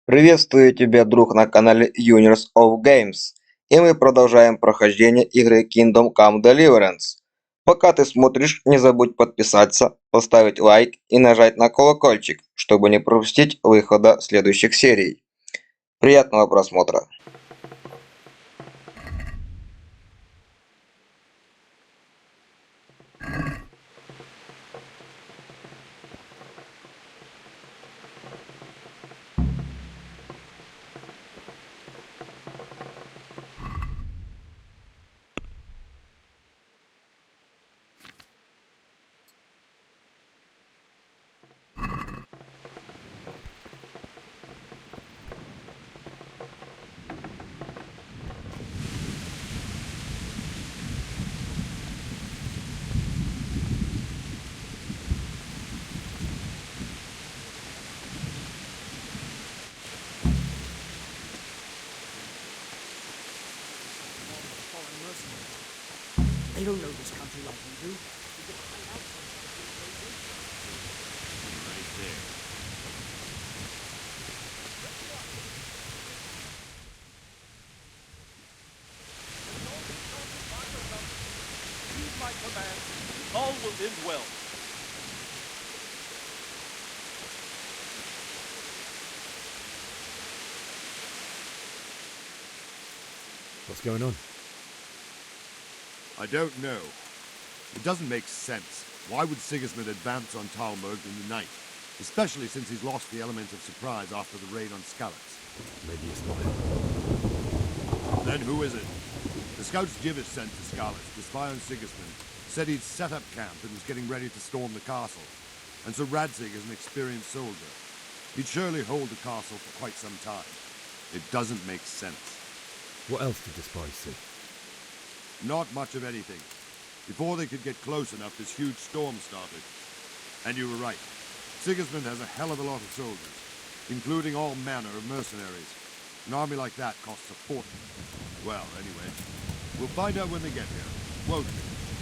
Приветствую тебя, друг, на канале Universe of Games, и мы продолжаем прохождение игры Kingdom Come Deliverance. Пока ты смотришь, не забудь подписаться, поставить лайк и нажать на колокольчик, чтобы не пропустить выхода следующих серий. Приятного просмотра! They don't know this country like we do. Right there. Heed my command. All will end well. What's going on? I don't know. It doesn't make sense. Why would Sigismund advance on Talmud in the night? Especially since he's lost the element of surprise after the raid on Skalitz. Maybe it's not him. Then who is it? The scouts Jivis sent to Skalitz to spy on Sigismund said he'd set up camp and was getting ready to storm the castle. And so Radzig is an experienced soldier. He'd surely hold the castle for quite some time. It doesn't make sense. What else did the spies see? Not much of anything. Before they could get close enough, this huge storm started. And you were right. Sigismund has a hell of a lot of soldiers, including all manner of mercenaries. An army like that costs a fortune. Well, anyway, we'll find out when they get here, won't we?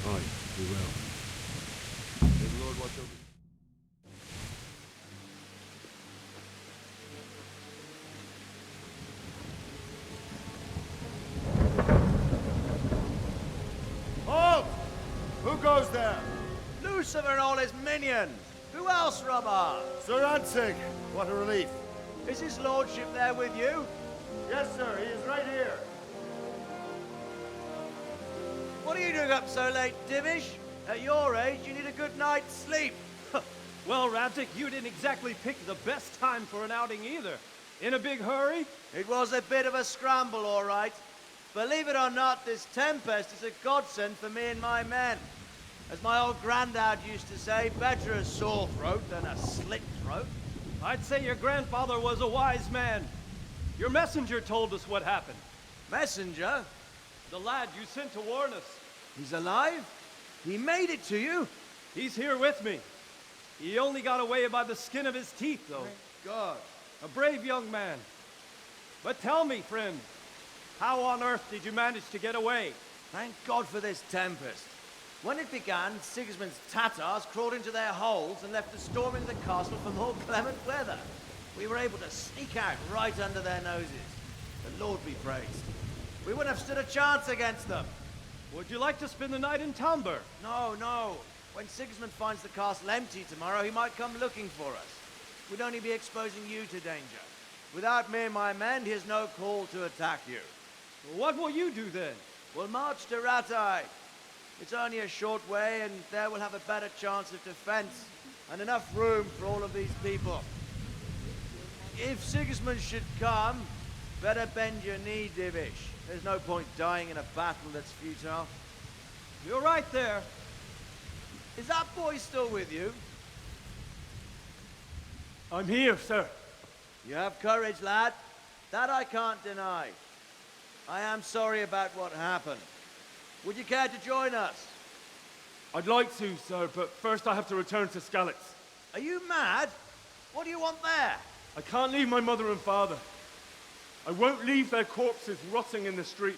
Aye, we will. May the Lord watch over you. Halt! Who goes there? Lucifer and all his minions. Who else, Robber? Sir Radzig! What a relief. Is his lordship there with you? Yes, sir, he is right here. What are you doing up so late, Divish? At your age, you need a good night's sleep. Well, Radzik, you didn't exactly pick the best time for an outing either. In a big hurry? It was a bit of a scramble, all right. Believe it or not, this tempest is a godsend for me and my men. As my old granddad used to say, better a sore throat than a slit throat. I'd say your grandfather was a wise man. Your messenger told us what happened. Messenger? The lad you sent to warn us. He's alive? He made it to you? He's here with me. He only got away by the skin of his teeth, though. Thank God. A brave young man. But tell me, friend, how on earth did you manage to get away? Thank God for this tempest. When it began, Sigismund's Tatars crawled into their holes and left us storming the castle for more clement weather. We were able to sneak out right under their noses. The Lord be praised. We wouldn't have stood a chance against them. Would you like to spend the night in Tamber? No, no. When Sigismund finds the castle empty tomorrow, he might come looking for us. We'd only be exposing you to danger. Without me and my men, he has no call to attack you. What will you do then? We'll march to Ratai. It's only a short way, and there we'll have a better chance of defense and enough room for all of these people. If Sigismund should come, better bend your knee, Divish. There's no point dying in a battle that's futile. You're right there. Is that boy still with you? I'm here, sir. You have courage, lad. That I can't deny. I am sorry about what happened. Would you care to join us? I'd like to, sir, but first I have to return to Skalitz. Are you mad? What do you want there? I can't leave my mother and father. I won't leave their corpses rotting in the street.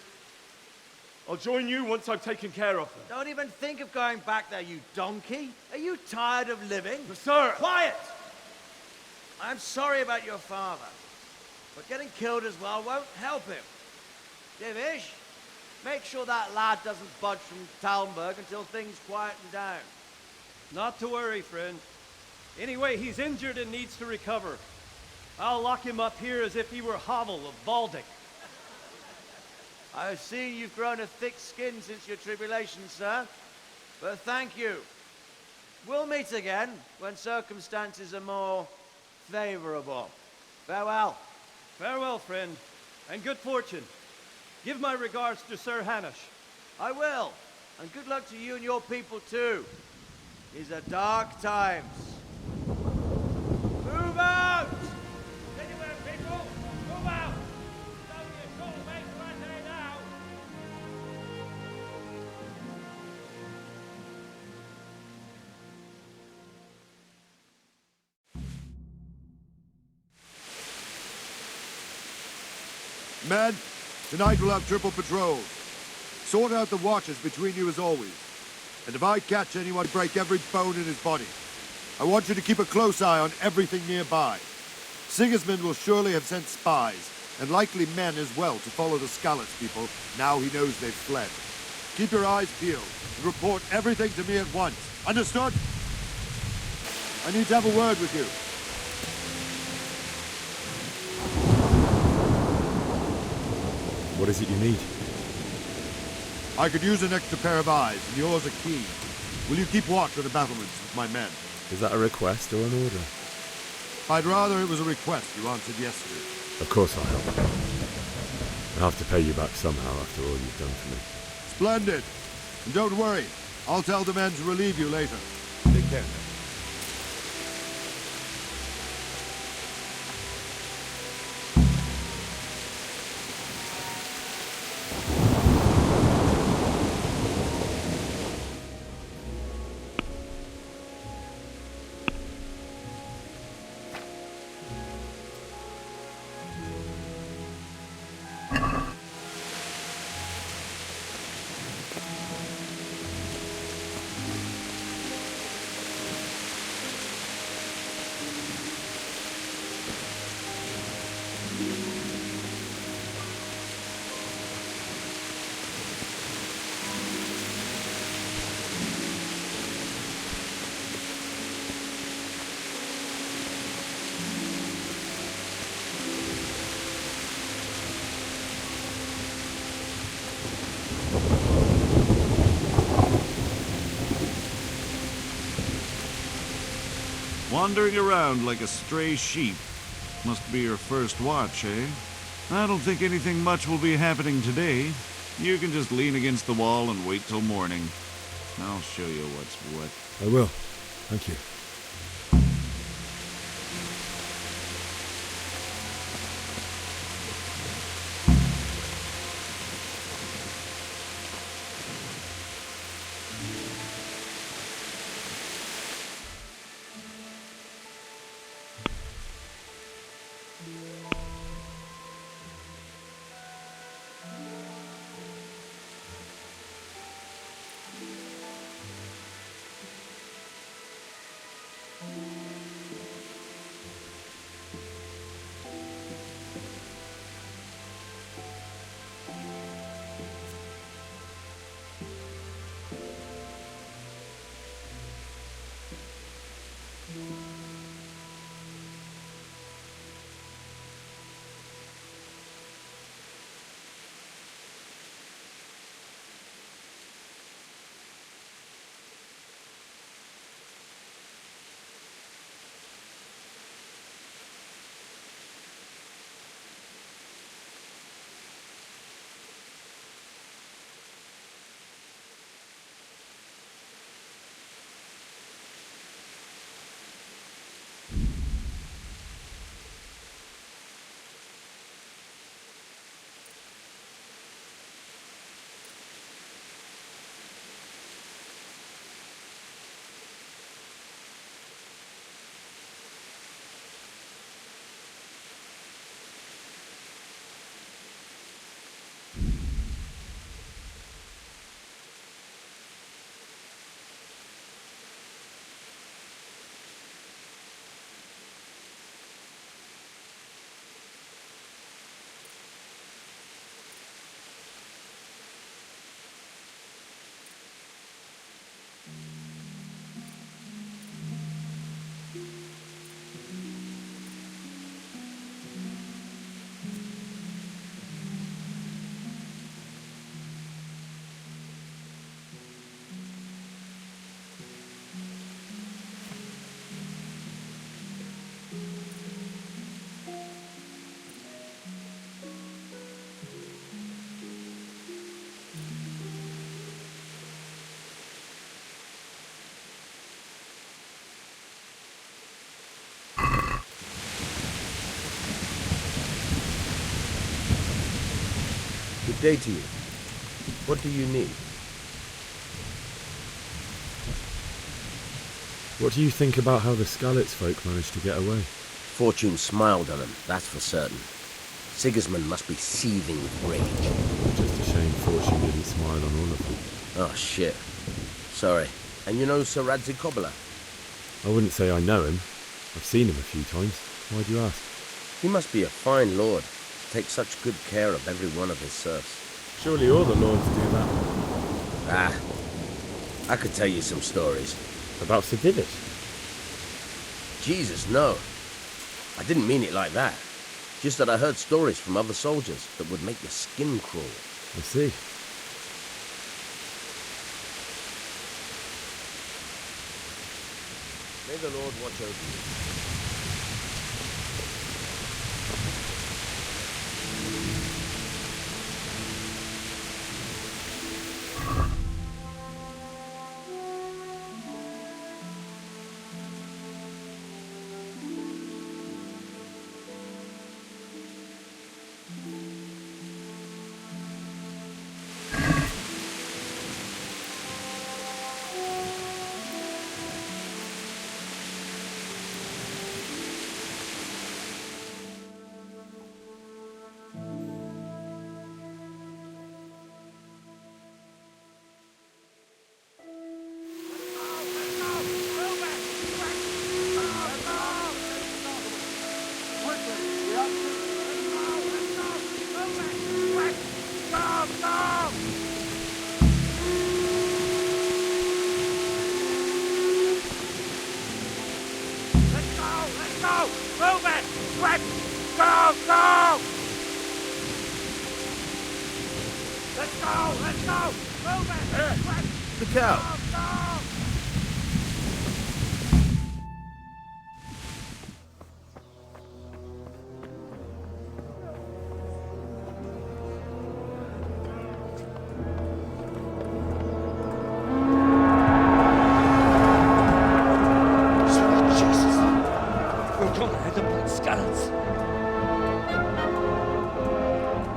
I'll join you once I've taken care of them. Don't even think of going back there, you donkey. Are you tired of living? But sir! Quiet! I'm sorry about your father. but getting killed as well won't help him. Divish, make sure that lad doesn't budge from Talmberg until things quieten down. Not to worry, friend. Anyway, he's injured and needs to recover. I'll lock him up here as if he were Havel of Baldic. I've seen you've grown a thick skin since your tribulation, sir. But thank you. We'll meet again when circumstances are more favorable. Farewell. Farewell, friend, and good fortune. Give my regards to Sir Hanush. I will. And good luck to you and your people too. These are dark times. Move out! Anywhere, people! Move out! It's only a short way to Athe now! Men, tonight we'll have triple patrol. Sort out the watches between you as always. And if I catch anyone, break every bone in his body. I want you to keep a close eye on everything nearby. Sigismund will surely have sent spies, and likely men as well, to follow the Skalitz people now he knows they've fled. Keep your eyes peeled and report everything to me at once. Understood? I need to have a word with you. What is it you need? I could use an extra pair of eyes, and yours are keen. Will you keep watch on the battlements with my men? Is that a request or an order? I'd rather it was a request you answered yesterday. Of course I'll help. I'll have to pay you back somehow after all you've done for me. Splendid. And don't worry, I'll tell the men to relieve you later. Take care. Wandering around like a stray sheep. Must be your first watch, eh? I don't think anything much will be happening today. You can just lean against the wall and wait till morning. I'll show you what's what. I will. Thank you. day to you. What do you need? What do you think about how the Skalitz folk managed to get away? Fortune smiled on him, that's for certain. Sigismund must be seething with rage. Just a shame Fortune didn't smile on all of them. Oh, shit. Sorry. And you know Sir Radzig Kobyla? I wouldn't say I know him. I've seen him a few times. Why do you ask? He must be a fine lord, to take such good care of every one of his serfs. Surely all the lords do that. Ah, I could tell you some stories. About Sir Divish? Jesus, no. I didn't mean it like that. Just that I heard stories from other soldiers that would make your skin crawl. I see. May the Lord watch over you. Look out!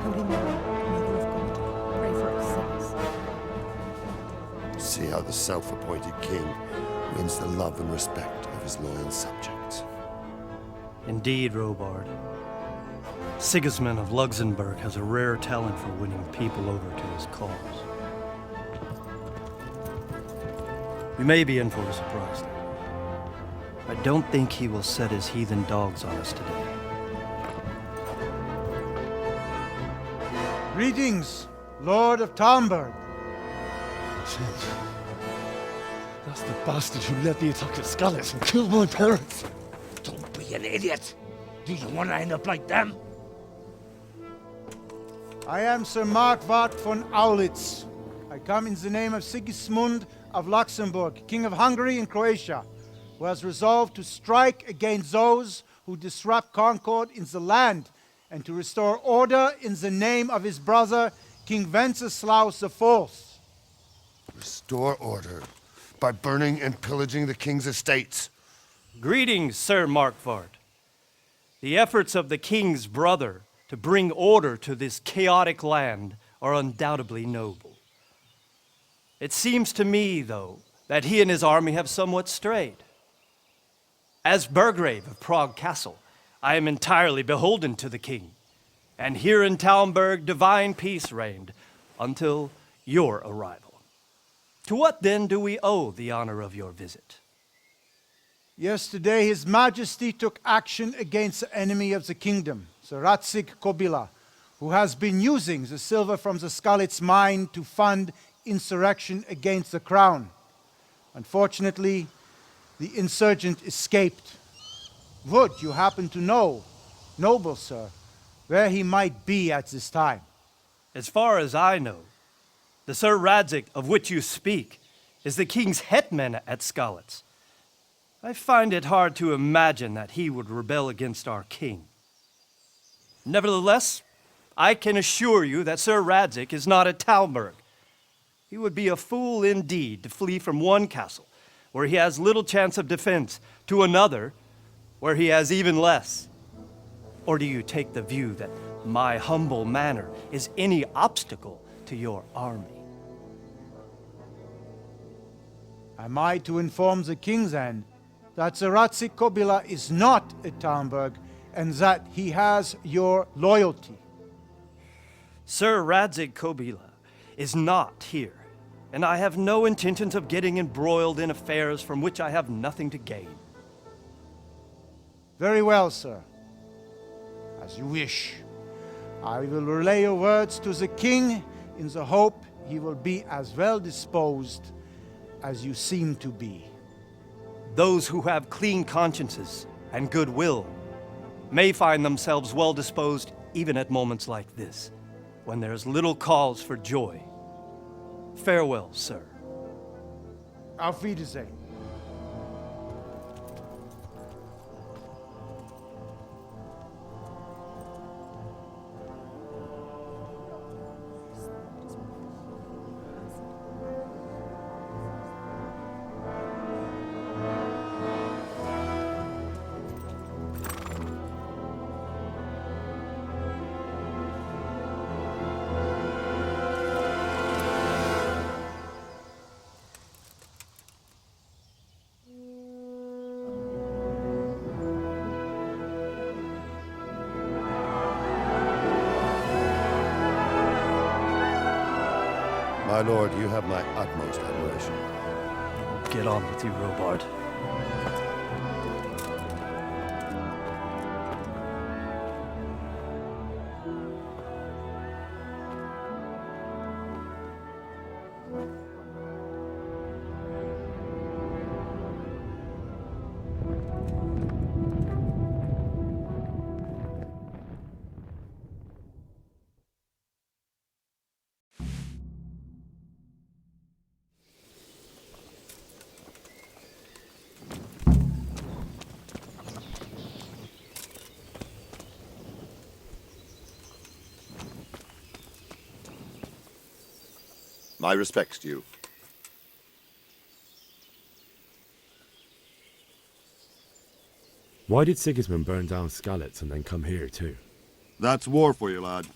Holy Mary, Mother of God, pray for us sinners. See how the self-appointed king wins the love and respect of his loyal subjects. Indeed, Robard. Sigismund of Luxembourg has a rare talent for winning people over to his cause. We may be in for a surprise, though. I don't think he will set his heathen dogs on us today. Greetings, Lord of Talmberg. Shit. That's the bastard who led the attack at Skalitz and killed my parents. Don't be an idiot. Do you want to end up like them? I am Sir Markwart von Aulitz. I come in the name of Sigismund of Luxembourg, King of Hungary and Croatia, who has resolved to strike against those who disrupt concord in the land and to restore order in the name of his brother, King Wenceslaus IV. Restore order by burning and pillaging the king's estates. Greetings, Sir Markwart. The efforts of the king's brother to bring order to this chaotic land are undoubtedly noble. It seems to me, though, that he and his army have somewhat strayed. As Burgrave of Prague Castle, I am entirely beholden to the king, and here in Talmberg divine peace reigned until your arrival. To what then do we owe the honor of your visit? Yesterday, His Majesty took action against the enemy of the kingdom, Sir Radzig Kobyla, who has been using the silver from the Skalitz mine to fund insurrection against the crown. Unfortunately, the insurgent escaped. Would you happen to know, noble sir, where he might be at this time? As far as I know, the Sir Radzig of which you speak is the king's hetman at Skalitz. I find it hard to imagine that he would rebel against our king. Nevertheless, I can assure you that Sir Radzig is not at Talmberg. He would be a fool indeed to flee from one castle, where he has little chance of defense, to another, where he has even less. Or do you take the view that my humble manner is any obstacle to your army. Am I to inform the king then that the Ratzik Kobila is not at Talmberg and that he has your loyalty? Sir Radzig Kobila is not here, and I have no intentions of getting embroiled in affairs from which I have nothing to gain. Very well, sir. As you wish. I will relay your words to the king in the hope he will be as well disposed as you seem to be. Those who have clean consciences and goodwill may find themselves well disposed even at moments like this, when there is little cause for joy. Farewell, sir. Auf Wiedersehen. My lord, you have my utmost admiration. Get on with you, Robard. My respects to you. Why did Sigismund burn down Skalitz and then come here too? That's war for you, lad.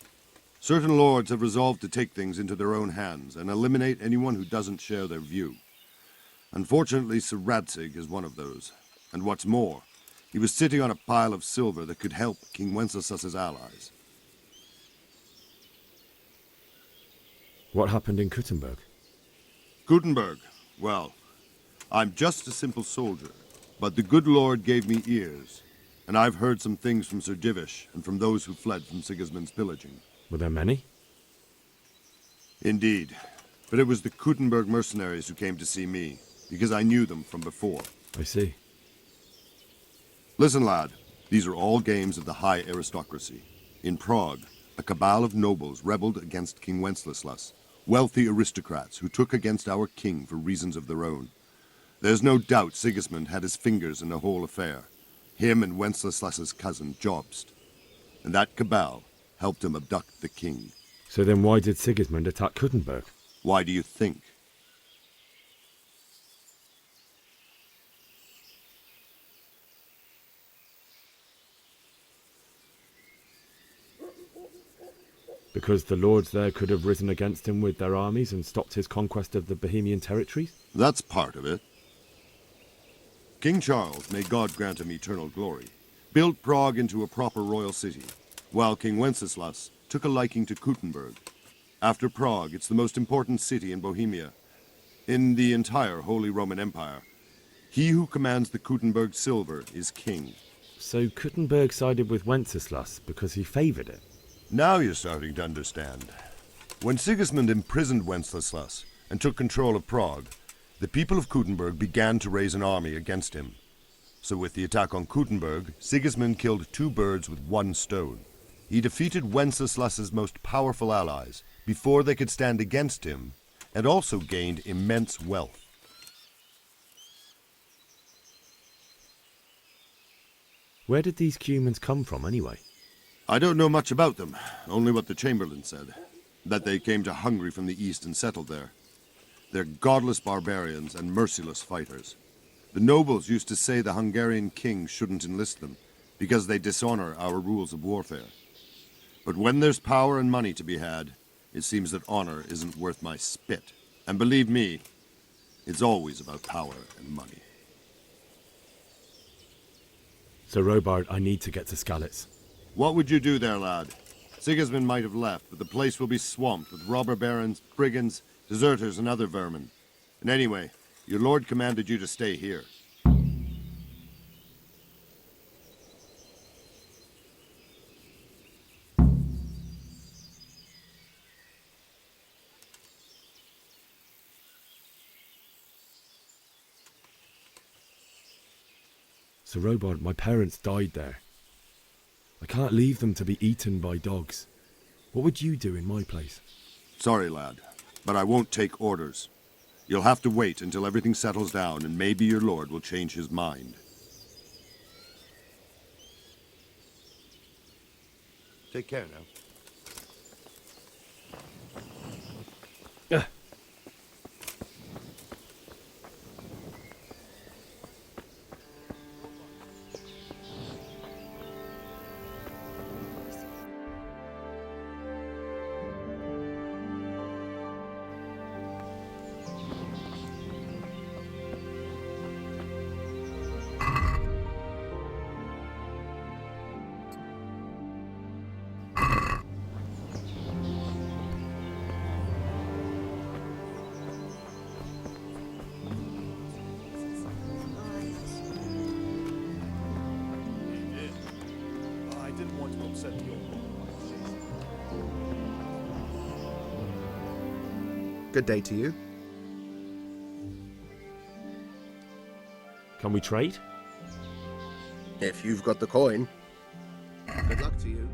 Certain lords have resolved to take things into their own hands and eliminate anyone who doesn't share their view. Unfortunately, Sir Radzig is one of those. And what's more, he was sitting on a pile of silver that could help King Wenceslas's allies. What happened in Kuttenberg? Gutenberg, well, I'm just a simple soldier, but the good Lord gave me ears, and I've heard some things from Sir Divish and from those who fled from Sigismund's pillaging. Were there many? Indeed, but it was the Kuttenberg mercenaries who came to see me, because I knew them from before. I see. Listen, lad, these are all games of the high aristocracy. In Prague, a cabal of nobles rebelled against King Wenceslas, wealthy aristocrats who took against our king for reasons of their own. There's no doubt Sigismund had his fingers in the whole affair, him and Wenceslas's cousin Jobst. And that cabal helped him abduct the king. So then why did Sigismund attack Kuttenberg? Why do you think? Because the lords there could have risen against him with their armies and stopped his conquest of the Bohemian territories? That's part of it. King Charles, may God grant him eternal glory, built Prague into a proper royal city, while King Wenceslas took a liking to Kuttenberg. After Prague, it's the most important city in Bohemia, in the entire Holy Roman Empire. He who commands the Kuttenberg silver is king. So Kuttenberg sided with Wenceslas because he favoured it? Now you're starting to understand. When Sigismund imprisoned Wenceslas and took control of Prague, the people of Kuttenberg began to raise an army against him. So with the attack on Kuttenberg, Sigismund killed two birds with one stone. He defeated Wenceslas's most powerful allies before they could stand against him, and also gained immense wealth. Where did these humans come from anyway? I don't know much about them, only what the Chamberlain said, that they came to Hungary from the east and settled there. They're godless barbarians and merciless fighters. The nobles used to say the Hungarian king shouldn't enlist them, because they dishonor our rules of warfare. But when there's power and money to be had, it seems that honor isn't worth my spit. And believe me, it's always about power and money. Sir Robard, I need to get to Skalitz. What would you do there, lad? Sigismund might have left, but the place will be swamped with robber barons, brigands, deserters, and other vermin. And anyway, your lord commanded you to stay here. Sir Robard, my parents died there. I can't leave them to be eaten by dogs. What would you do in my place? Sorry, lad, but I won't take orders. You'll have to wait until everything settles down, and maybe your lord will change his mind. Take care now. Good day to you. Can we trade? If you've got the coin. Good luck to you.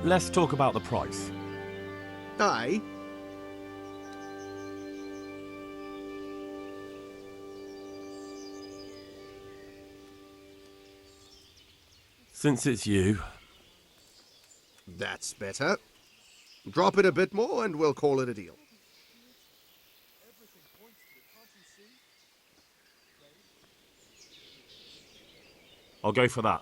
Let's talk about the price. Aye. Since it's you. That's better. Drop it a bit more and we'll call it a deal. I'll go for that.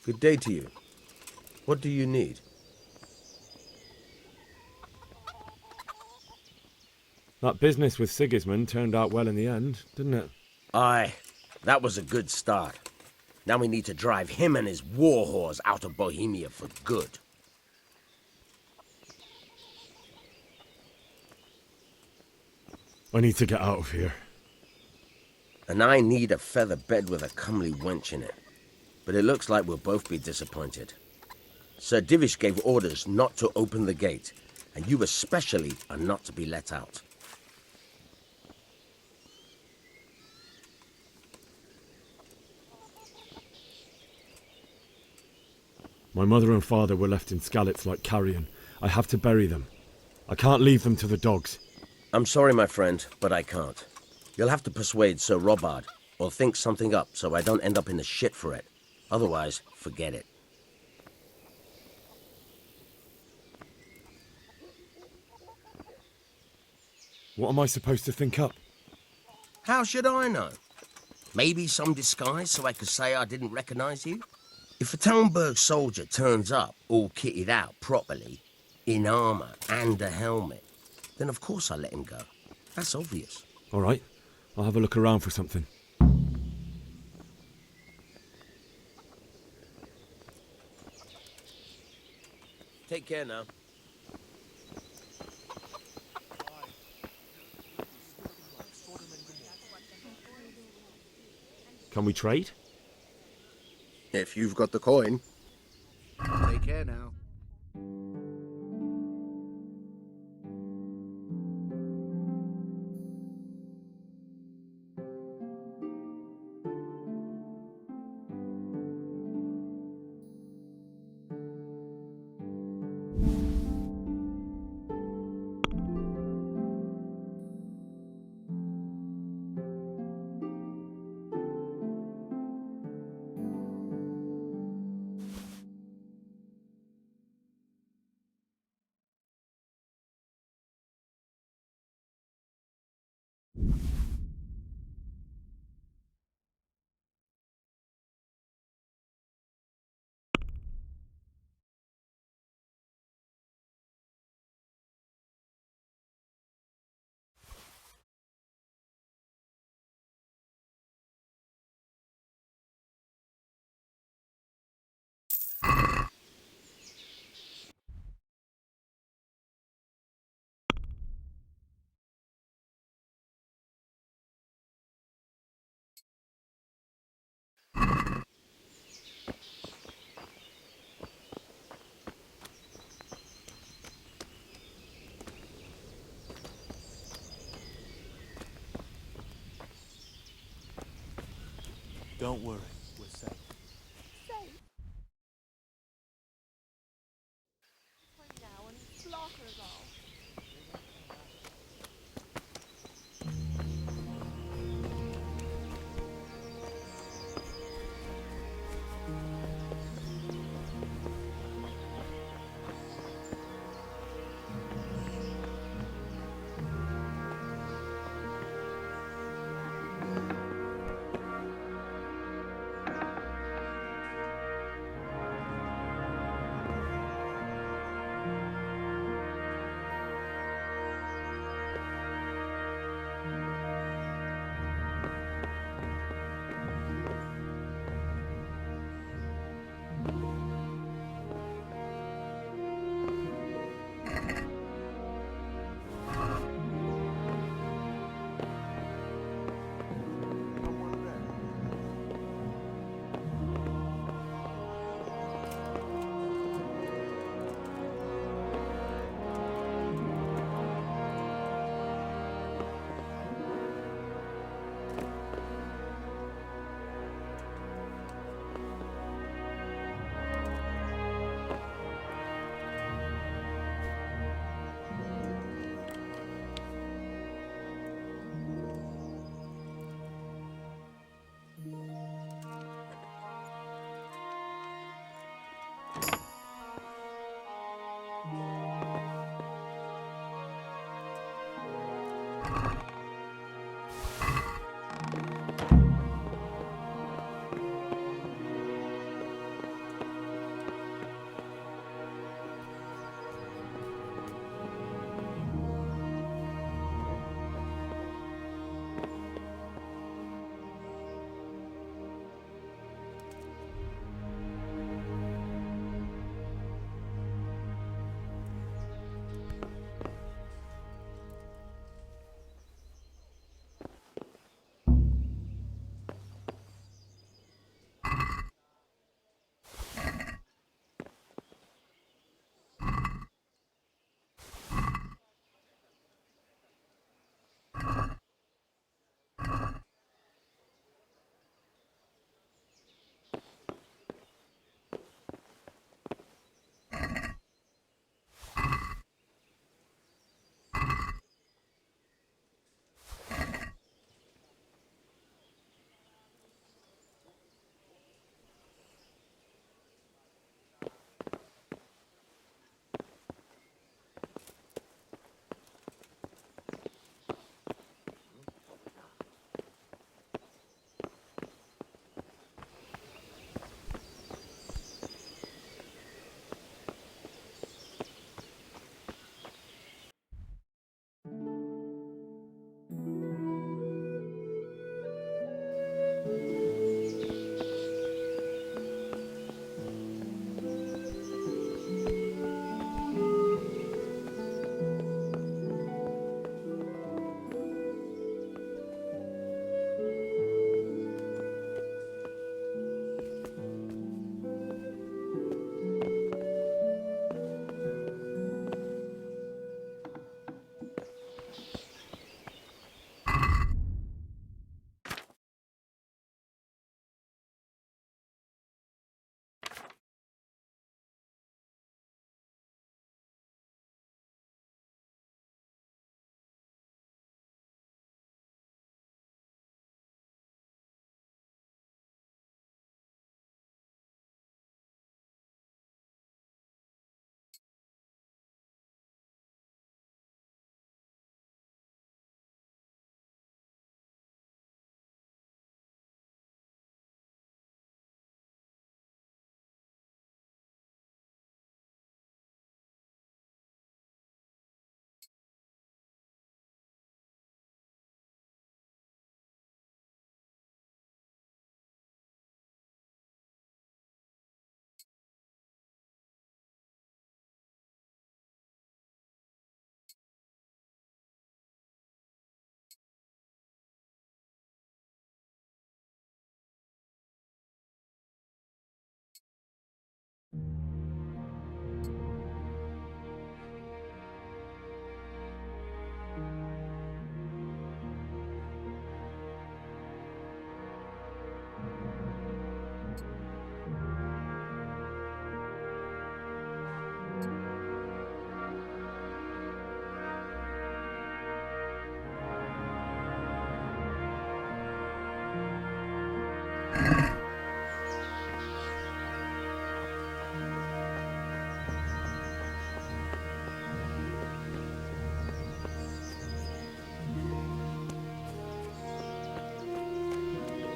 Good day to you. What do you need? That business with Sigismund turned out well in the end, didn't it? Aye, that was a good start. Now we need to drive him and his war whores out of Bohemia for good. I need to get out of here. And I need a feather bed with a comely wench in it. But it looks like we'll both be disappointed. Sir Divish gave orders not to open the gate, and you especially are not to be let out. My mother and father were left in Skalitz like carrion. I have to bury them. I can't leave them to the dogs. I'm sorry, my friend, but I can't. You'll have to persuade Sir Robard, or think something up so I don't end up in the shit for it. Otherwise, forget it. What am I supposed to think up? How should I know? Maybe some disguise so I could say I didn't recognize you? If a Talmberg soldier turns up all kitted out properly, in armor and a helmet, then of course I let him go. That's obvious. All right, I'll have a look around for something. Take care now. Can we trade? If you've got the coin. Take care now. Don't worry, we're safe. Safe? Now and slaughter us all.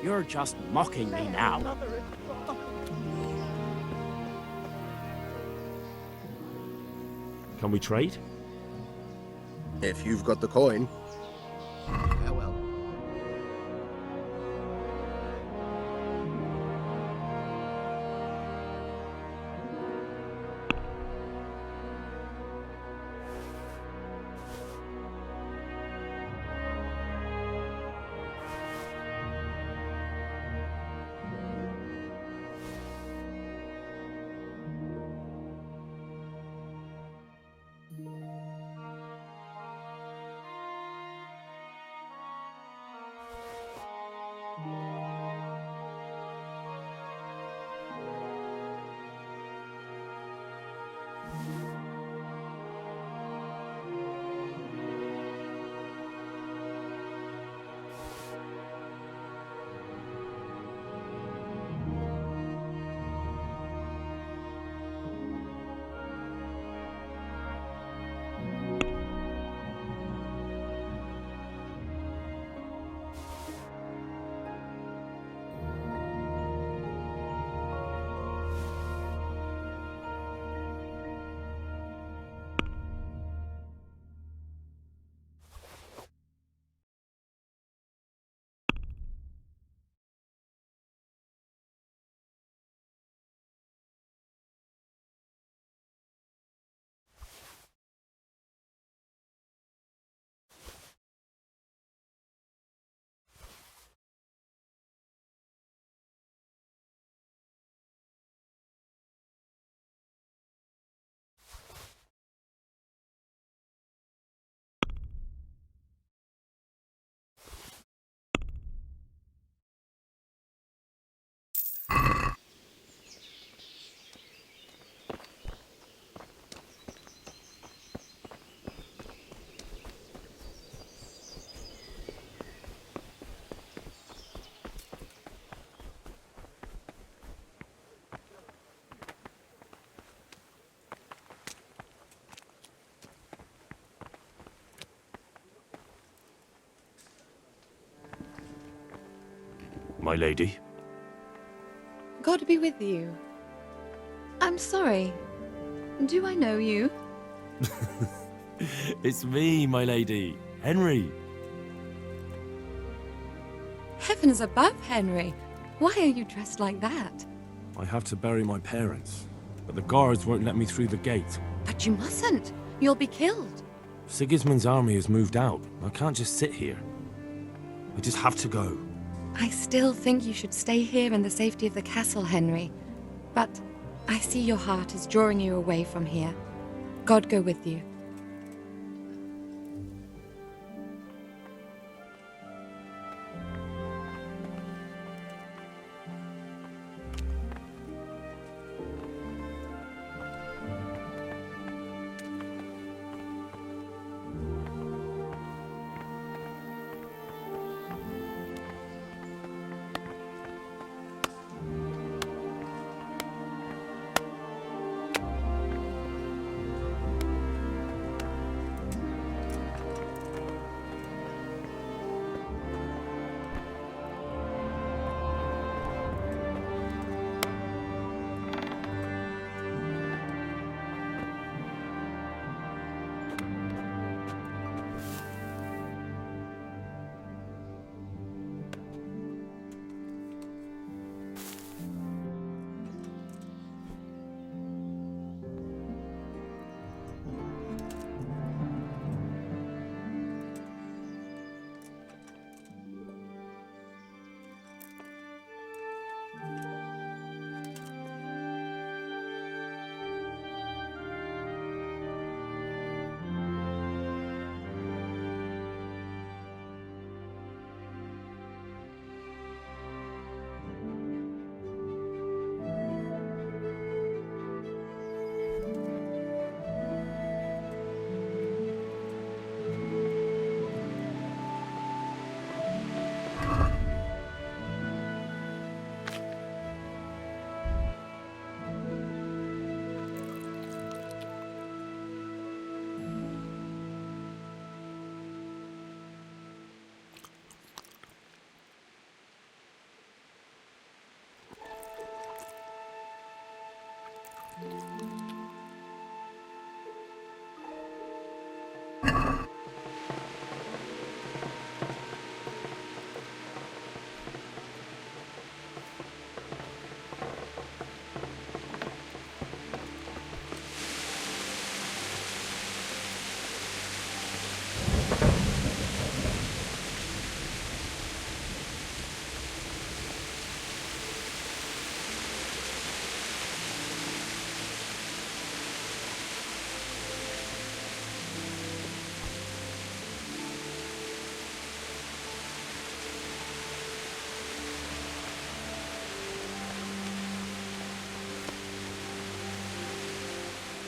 You're just mocking me now. Can we trade? If you've got the coin. Farewell. My lady. God be with you. I'm sorry. Do I know you? It's me, my lady. Henry. Heavens above, Henry. Why are you dressed like that? I have to bury my parents, but the guards won't let me through the gate. But you mustn't. You'll be killed. Sigismund's army has moved out. I can't just sit here. I just have to go. I still think you should stay here in the safety of the castle, Henry. But I see your heart is drawing you away from here. God go with you.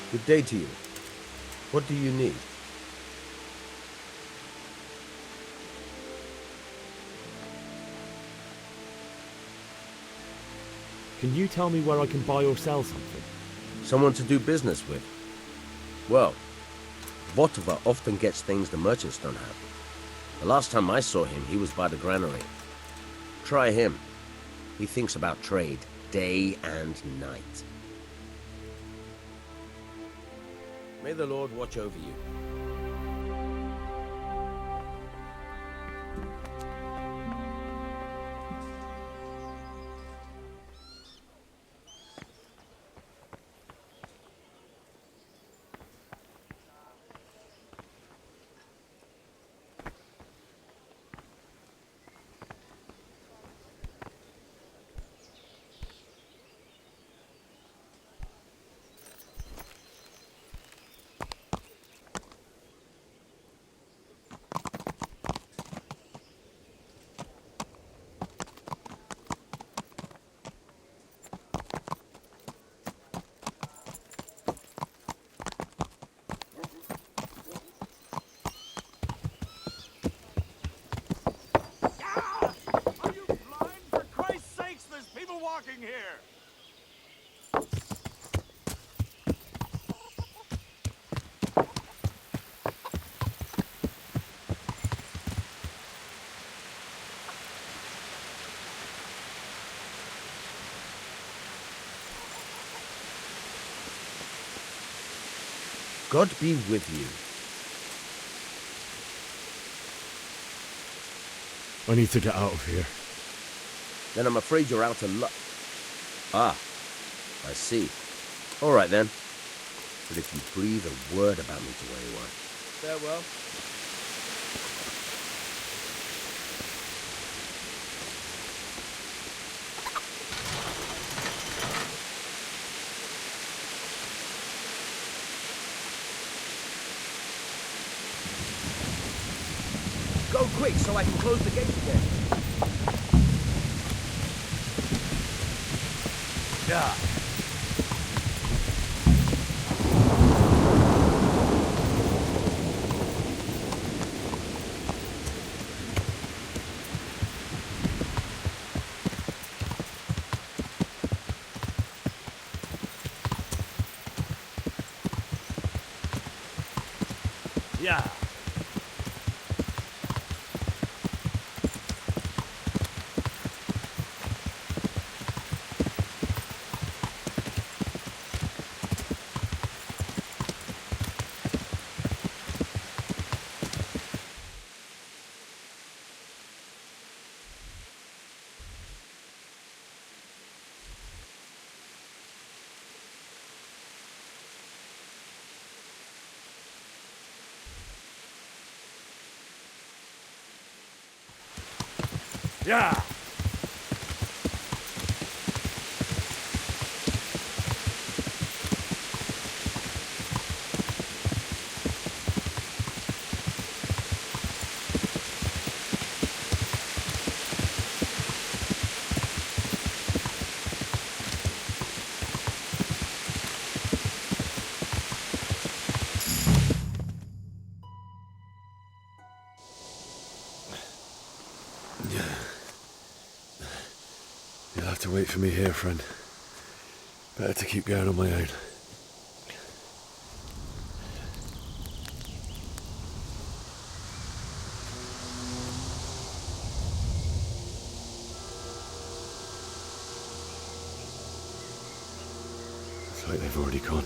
Good day to you. What do you need? Can you tell me where I can buy or sell something? Someone to do business with? Well, Votova often gets things the merchants don't have. The last time I saw him, he was by the granary. Try him. He thinks about trade, day and night. May the Lord watch over you. Here. God be with you. I need to get out of here. Then I'm afraid you're out of luck. Ah, I see. All right then. But if you breathe a word about me to anyone... Farewell. Go quick so I can close the gate again. Yeah. Yeah. Yeah. You'll have to wait for me here, friend. Better to keep going on my own. Looks like they've already gone.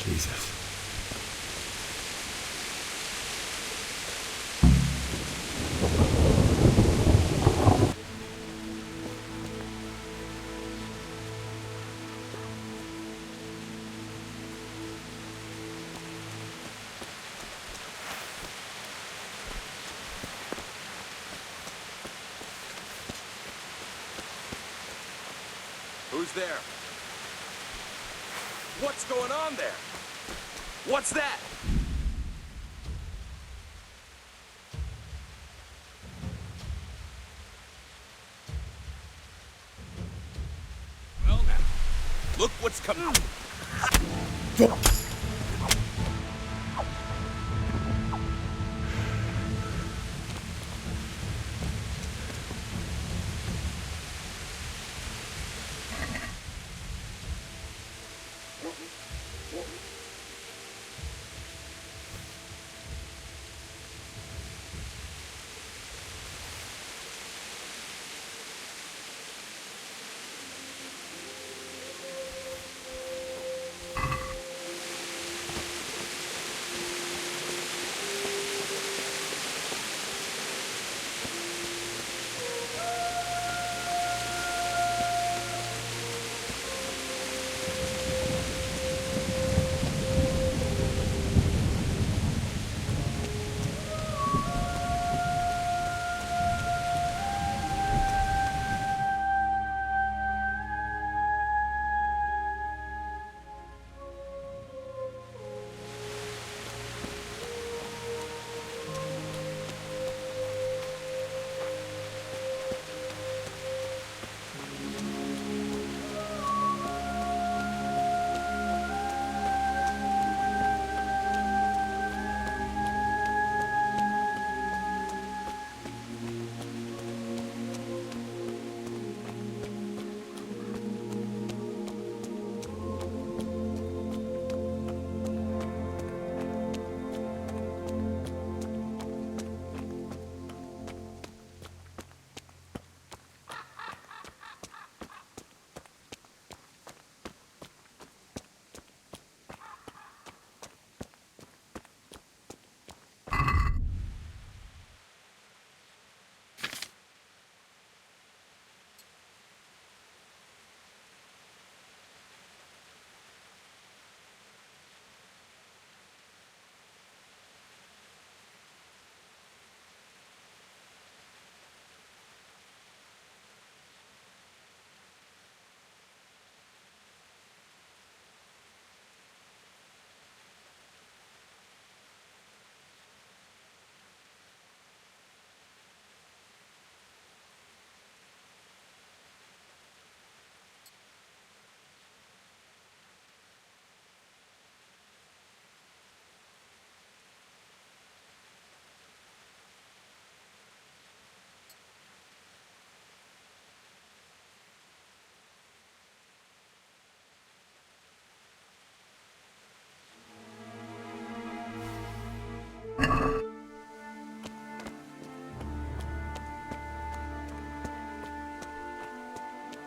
Jesus. Who's there? What's going on there? What's that? Well now, look what's coming.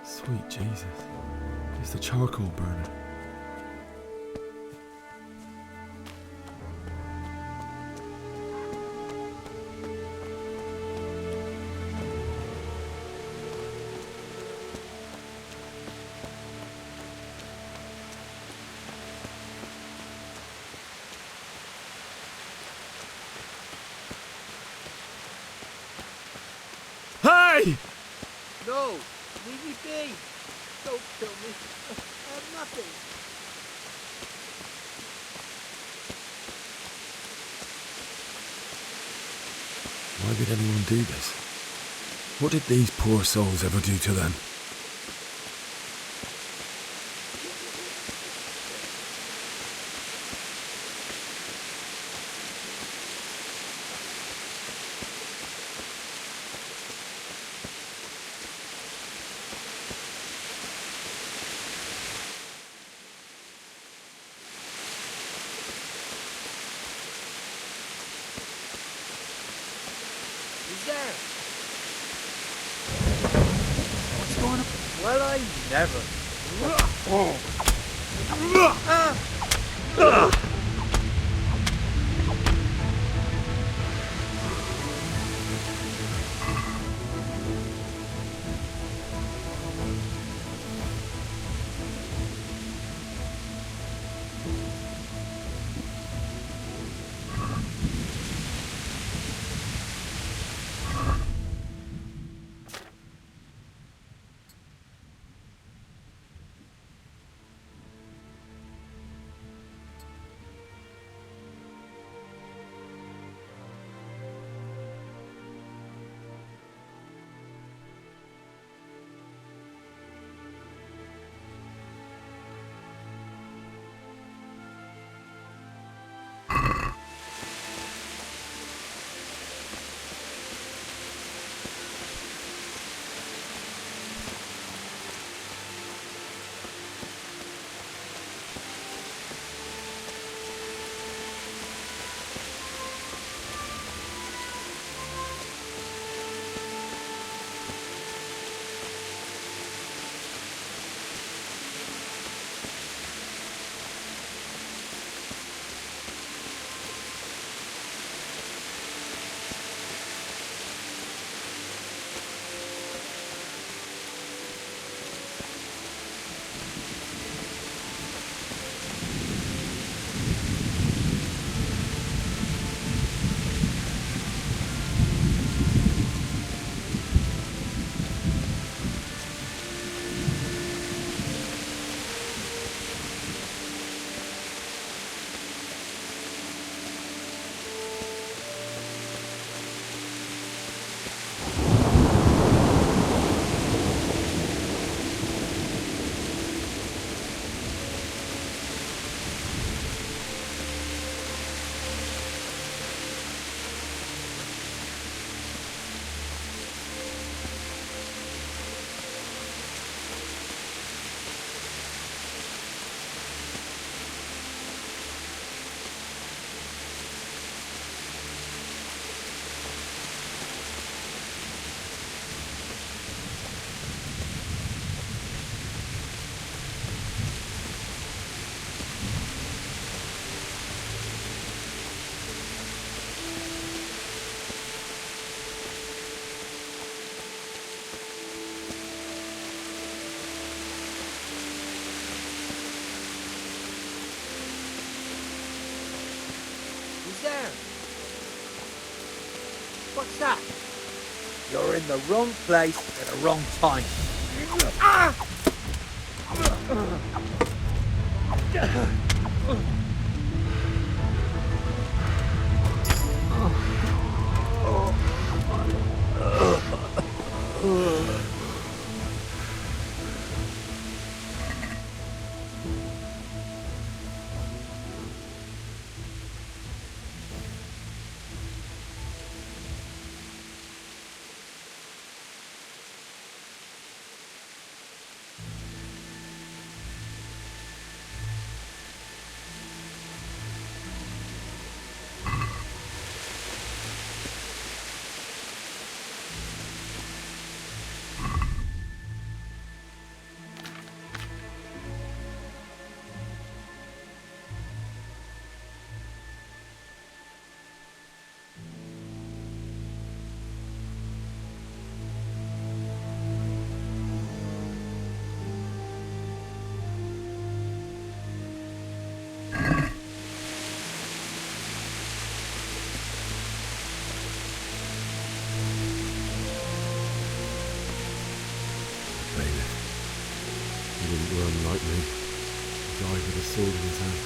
Sweet Jesus. It's the charcoal burner. away! No, leave me be. Don't kill me. I have nothing. Why would anyone do this? What did these poor souls ever do to them? Who's there? What's going on? Well, I never. There. What's that? You're in the wrong place at the wrong time. Ah! like me. He died with a sword in his hand.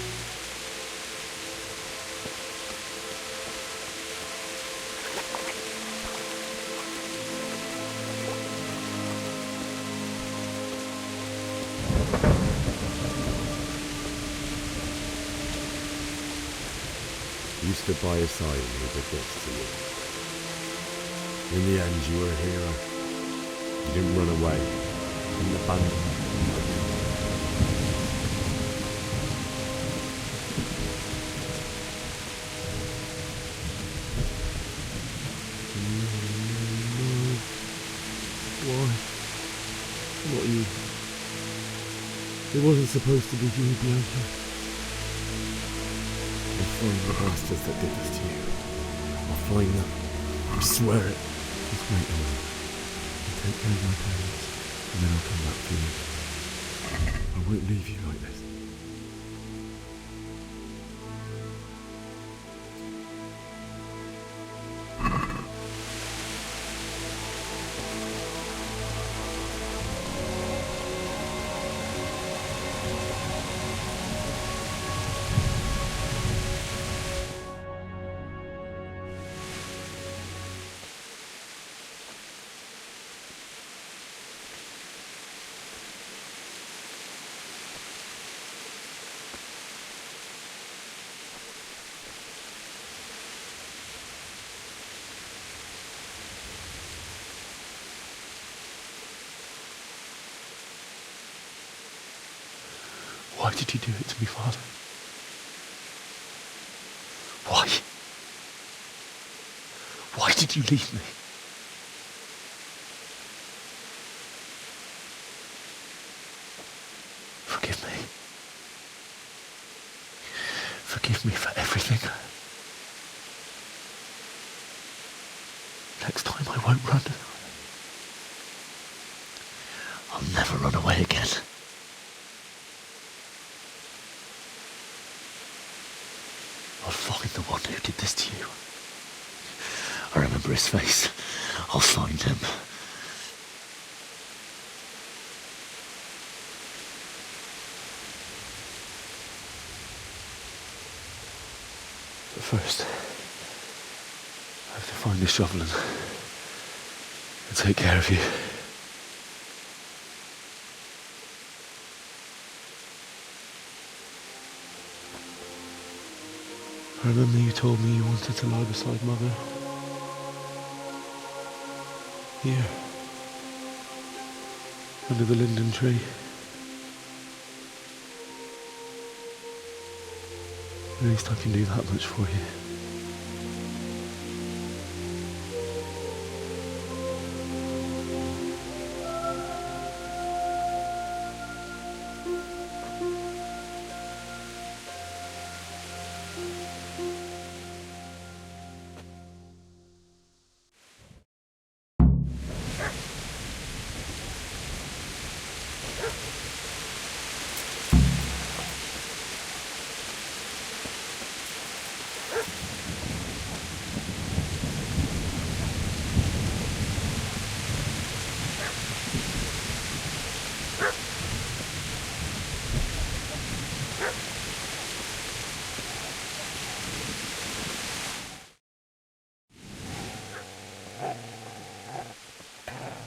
You stood by his side and he did this to you. In the end, you were a hero. You didn't run away. You didn't abandon him. Why? Not you. It wasn't supposed to be you, Bianca. I'll find the bastards that did this to you. I'll find them. I swear it. Just wait a minute. I'll take care of my parents, and then I'll come back for you. I won't leave you like this. Why did you do it to me, Father? Why? Why did you leave me? Forgive me. Forgive me for everything. Next time I won't run. I'll never run away again. I'll find the one who did this to you. I remember his face. I'll find him. But first, I have to find the shovel and take care of you. I remember you told me you wanted to lie beside Mother. Here. Under the linden tree. At least I can do that much for you.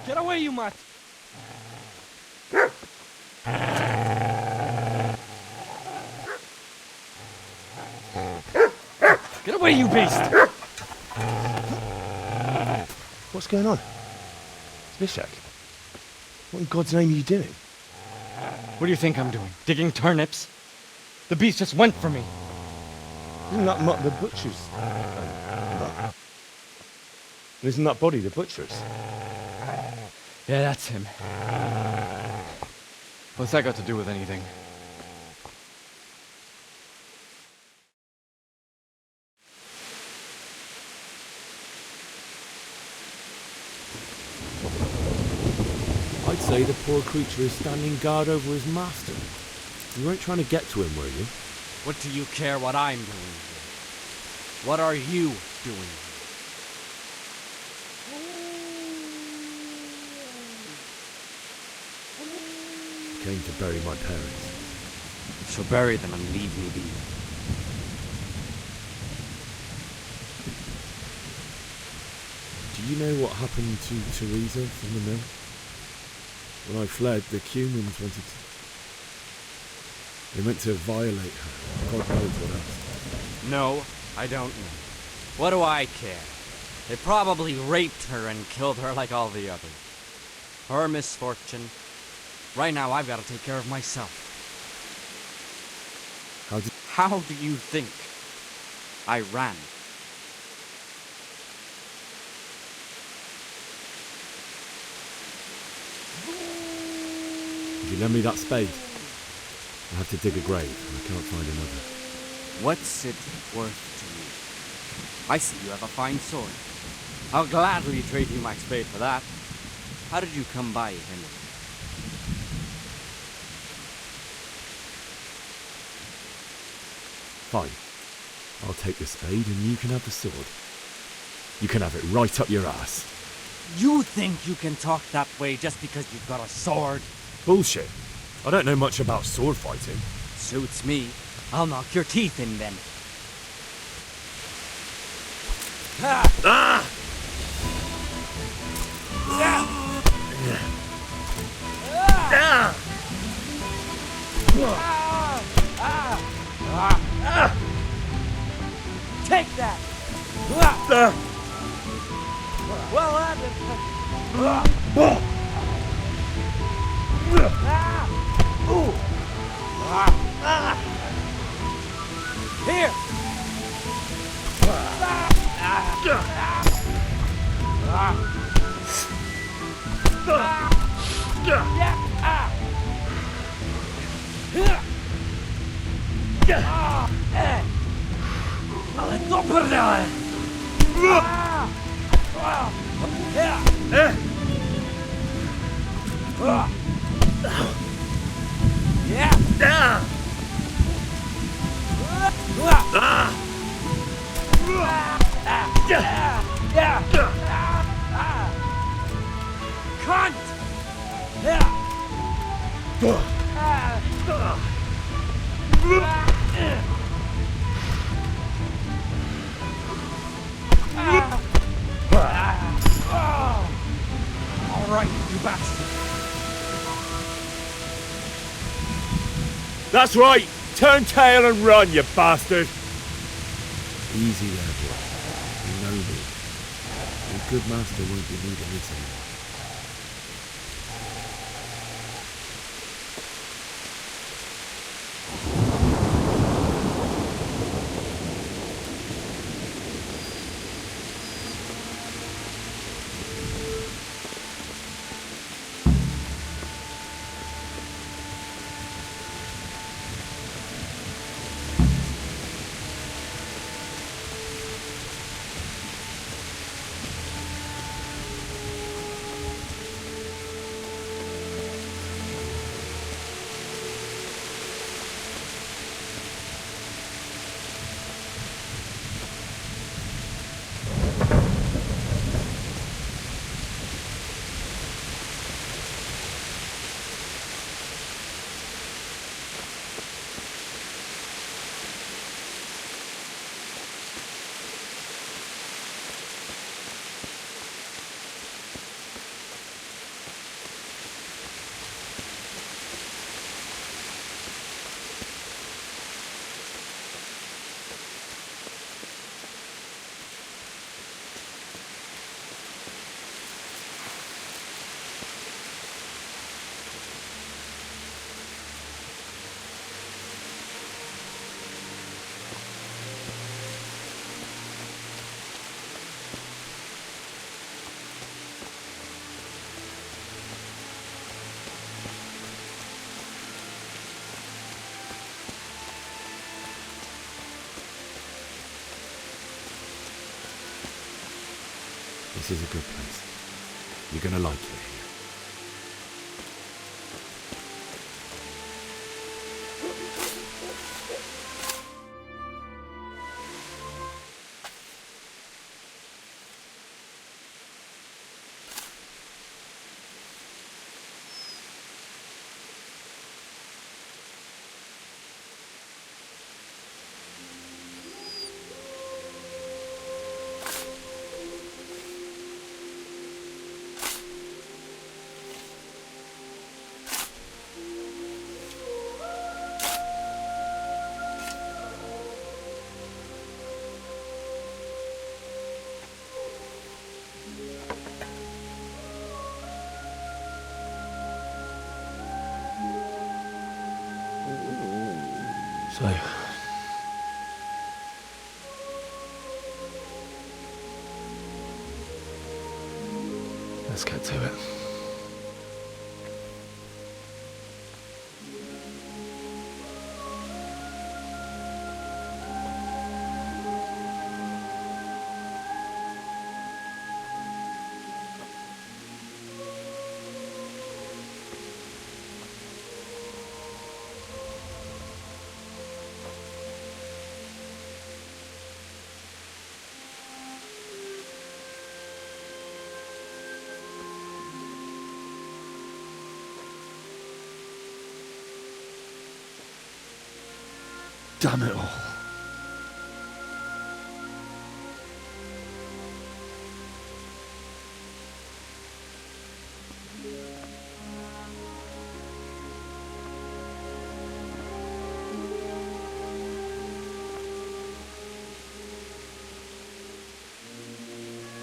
Get away, you mutt! Get away, you beast! What's going on? Bishak? What in God's name are you doing? What do you think I'm doing? Digging turnips? The beast just went for me. Isn't that not the butcher's? Isn't that body the butcher's? Yeah, that's him. What's that got to do with anything? I'd say the poor creature is standing guard over his master. You weren't trying to get to him, were you? What do you care what I'm doing here? What are you doing here? came to bury my parents. So bury them and leave me be. Do you know what happened to Teresa from the mill? When I fled, the humans wanted to... They meant to violate her. God knows what else. No, I don't know. What do I care? They probably raped her and killed her like all the others. Her misfortune. Right now, I've got to take care of myself. How do you think I ran? If you lend me that spade, I have to dig a grave, and I can't find another. What's it worth to you? I see you have a fine sword. I'll gladly trade you my spade for that. How did you come by it, Henry? Fine. I'll take the spade and you can have the sword. You can have it right up your ass. You think you can talk that way just because you've got a sword? Bullshit. I don't know much about sword fighting. Suits me. I'll knock your teeth in then. Ah! Ah! Take that! Well, here! Ale to prdele! Cunt! All right, you bastard. That's right! Turn tail and run, you bastard! Easy there, boy. You know me. Your good master won't be needing this anymore. This is a good place. You're gonna like it here. So, let's get to it. Damn it all.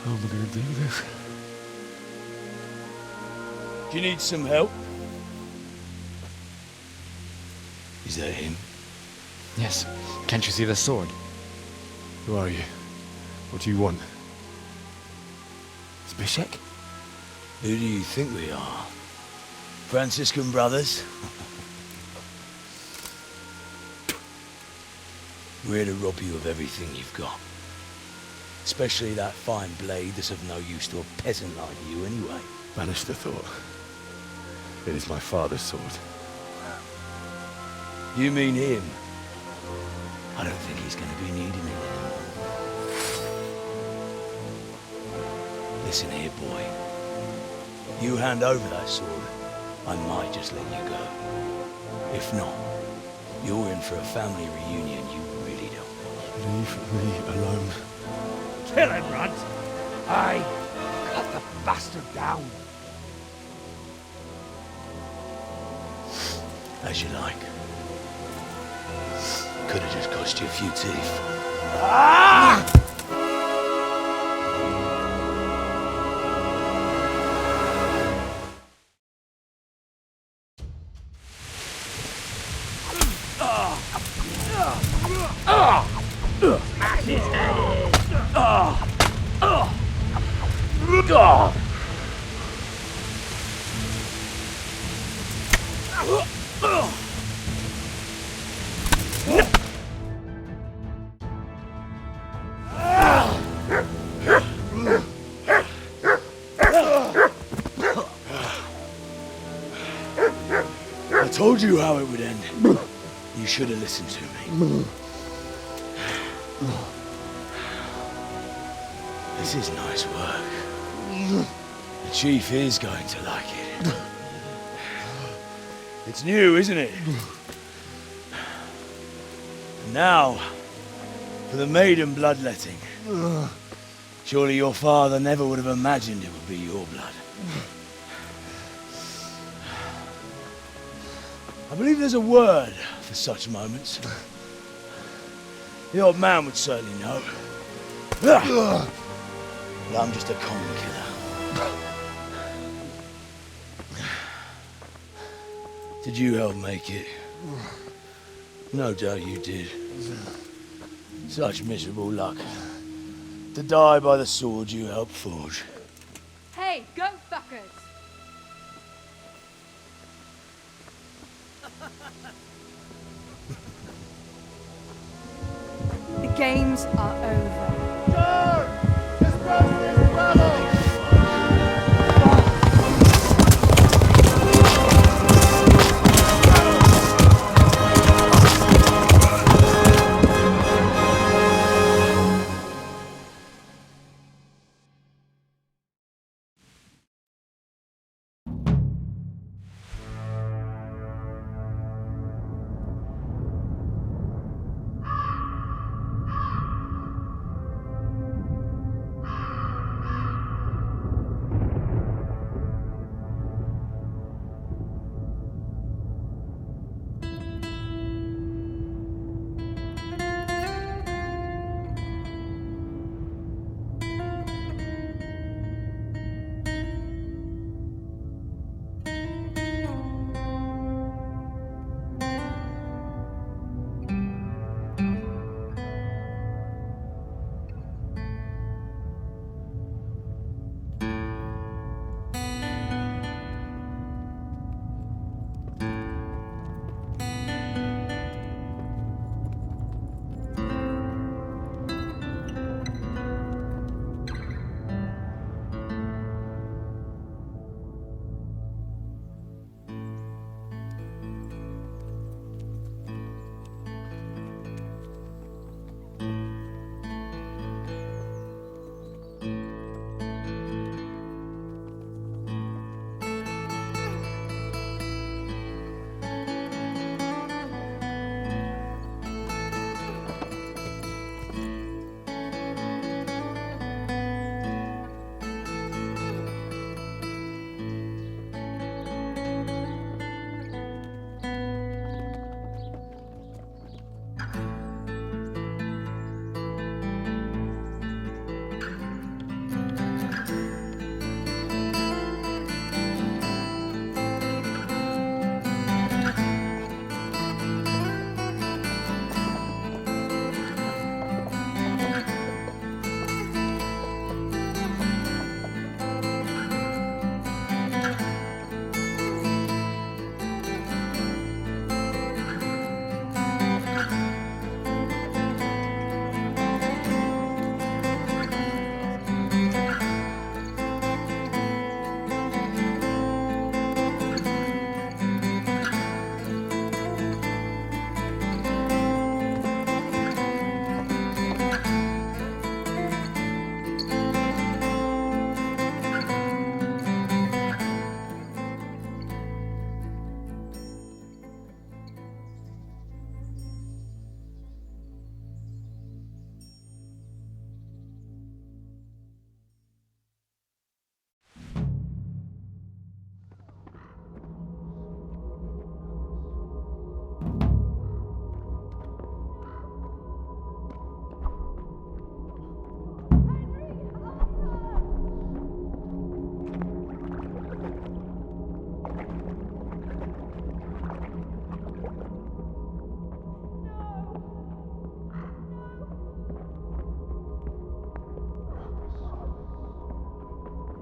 How am I going to do this? Do you need some help? Is that him? Yes. Can't you see the sword? Who are you? What do you want? Zbyszek? Who do you think we are? Franciscan brothers? We're here to rob you of everything you've got. Especially that fine blade that's of no use to a peasant like you anyway. Banish the thought. It is my father's sword. You mean him? I don't think he's going to be needing it anymore. Listen here, boy. You hand over that sword, I might just let you go. If not, you're in for a family reunion you really don't want. Leave me alone. Kill him, Runt! Aye, cut the bastard down. As you like. Could have just cost you a few teeth. Ah! Smash his head in! I told you how it would end. You should have listened to me. This is nice work. The chief is going to like it. It's new, isn't it? Now, for the maiden bloodletting. Surely your father never would have imagined it would be your blood. I believe there's a word for such moments. The old man would certainly know. But I'm just a common killer. Did you help make it? No doubt you did. Such miserable luck. To die by the sword you helped forge. Hey, go fuckers! The games are over.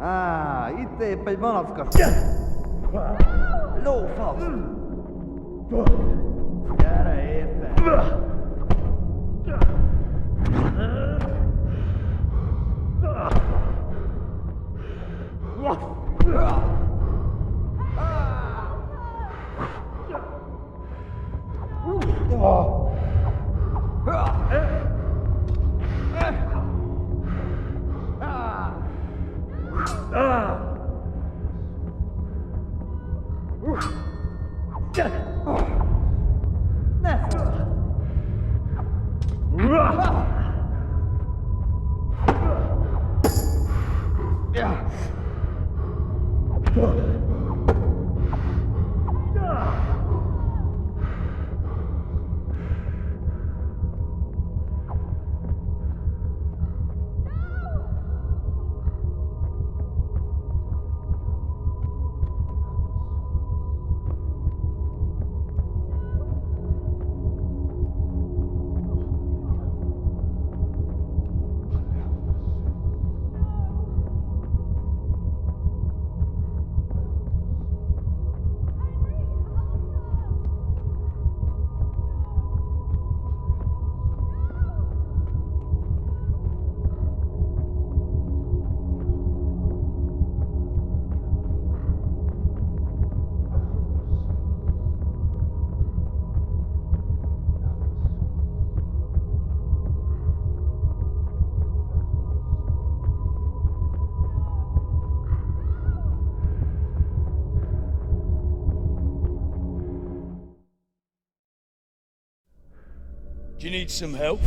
Ah, itte pejmanavska. Låfast. Där är det. Do you need some help?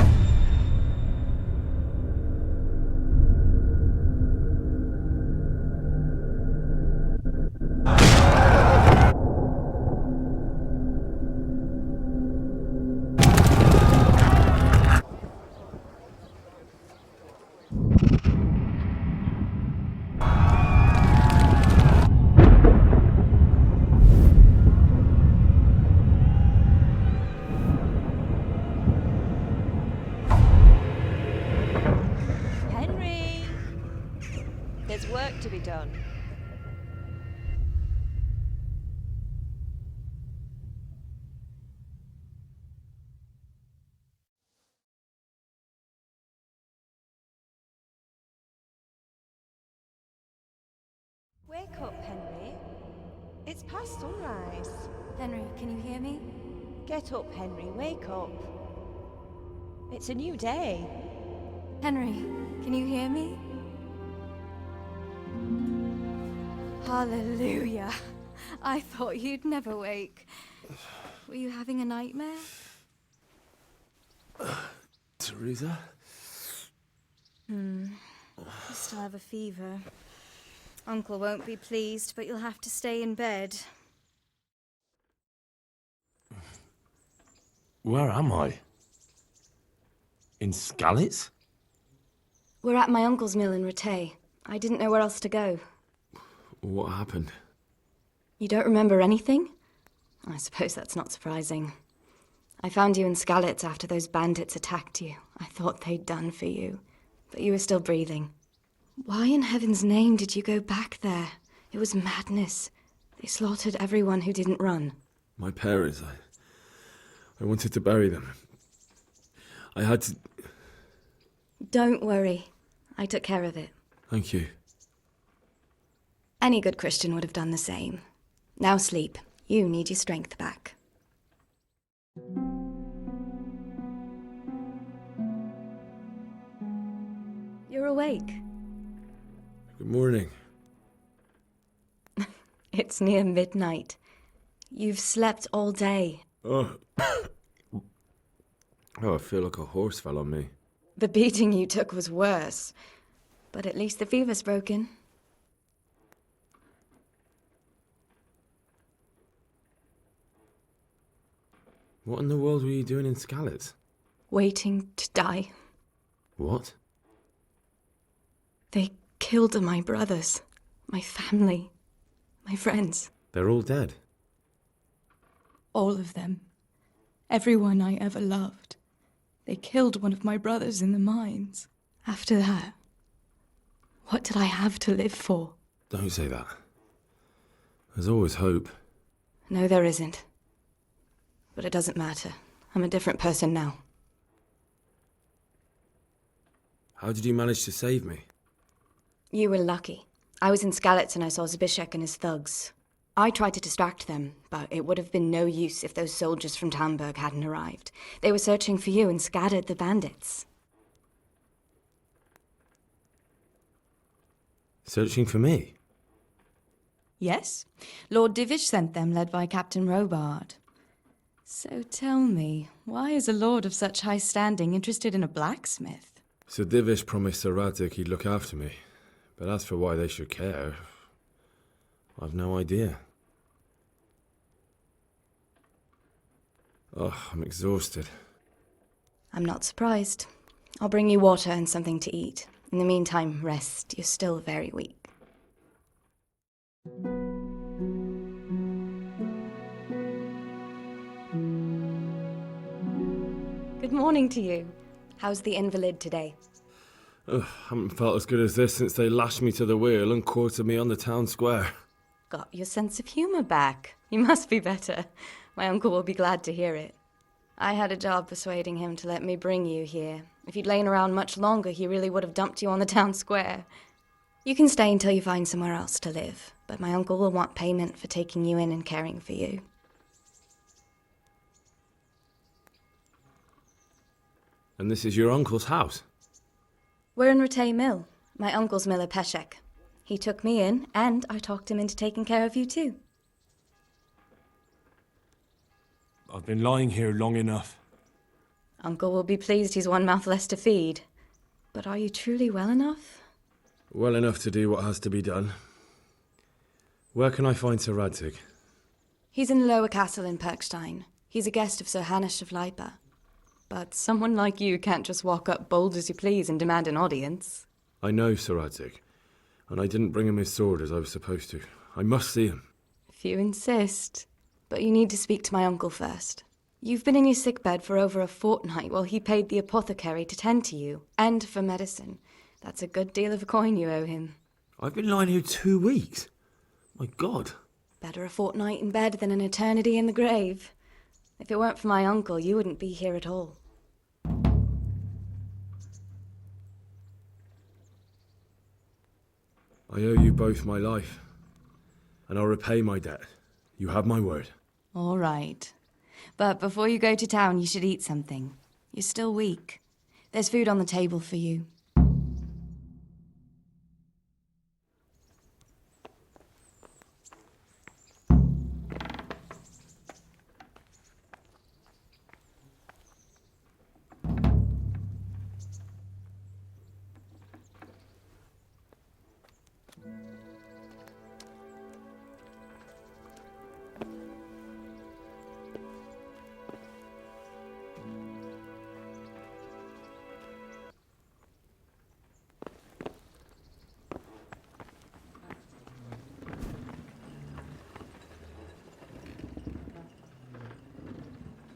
There's work to be done. Wake up, Henry. It's past sunrise. Henry, can you hear me? Get up, Henry. Wake up. It's a new day. Henry, can you hear me? Hallelujah. I thought you'd never wake. Were you having a nightmare? Teresa? You still have a fever. Uncle won't be pleased, but you'll have to stay in bed. Where am I? In Skalitz? We're at my uncle's mill in Rattay. I didn't know where else to go. What happened? You don't remember anything? I suppose that's not surprising. I found you in Skalitz after those bandits attacked you. I thought they'd done for you, but you were still breathing. Why in heaven's name did you go back there? It was madness. They slaughtered everyone who didn't run. My parents, I wanted to bury them. I had to... Don't worry. I took care of it. Thank you. Any good Christian would have done the same. Now sleep. You need your strength back. You're awake. Good morning. It's near midnight. You've slept all day. Oh. Oh, I feel like a horse fell on me. The beating you took was worse. But at least the fever's broken. What in the world were you doing in Skalitz? Waiting to die. What? They killed my brothers, my family, my friends. They're all dead. All of them. Everyone I ever loved. They killed one of my brothers in the mines. After that, What did I have to live for? Don't say that. There's always hope. No, there isn't. But it doesn't matter. I'm a different person now. How did you manage to save me? You were lucky. I was in Skalitz and I saw Zbyszek and his thugs. I tried to distract them, but it would have been no use if those soldiers from Tamburg hadn't arrived. They were searching for you and scattered the bandits. Searching for me? Yes. Lord Divish sent them, led by Captain Robard. So tell me, why is a lord of such high standing interested in a blacksmith? Sir Divish promised Sir Radzig he'd look after me. But as for why they should care, I've no idea. Oh, I'm exhausted. I'm not surprised. I'll bring you water and something to eat. In the meantime, rest. You're still very weak. Good morning to you. How's the invalid today? Ugh, haven't felt as good as this since they lashed me to the wheel and quartered me on the town square. Got your sense of humor back. You must be better. My uncle will be glad to hear it. I had a job persuading him to let me bring you here. If you'd lain around much longer, he really would have dumped you on the town square. You can stay until you find somewhere else to live, but my uncle will want payment for taking you in and caring for you. And this is your uncle's house? We're in Ratay Mill. My uncle's miller Peshek. He took me in, and I talked him into taking care of you too. I've been lying here long enough. Uncle will be pleased he's one mouth less to feed. But are you truly well enough? Well enough to do what has to be done. Where can I find Sir Radzig? He's in the lower castle in Perkstein. He's a guest of Sir Hanush of Leipa. But someone like you can't just walk up bold as you please and demand an audience. I know Sir Radzig, and I didn't bring him his sword as I was supposed to. I must see him. If you insist. But you need to speak to my uncle first. You've been in your sickbed for over a fortnight while he paid the apothecary to tend to you, and for medicine. That's a good deal of coin you owe him. I've been lying here 2 weeks. My God. Better a fortnight in bed than an eternity in the grave. If it weren't for my uncle, you wouldn't be here at all. I owe you both my life, and I'll repay my debt. You have my word. All right. But before you go to town, you should eat something. You're still weak. There's food on the table for you.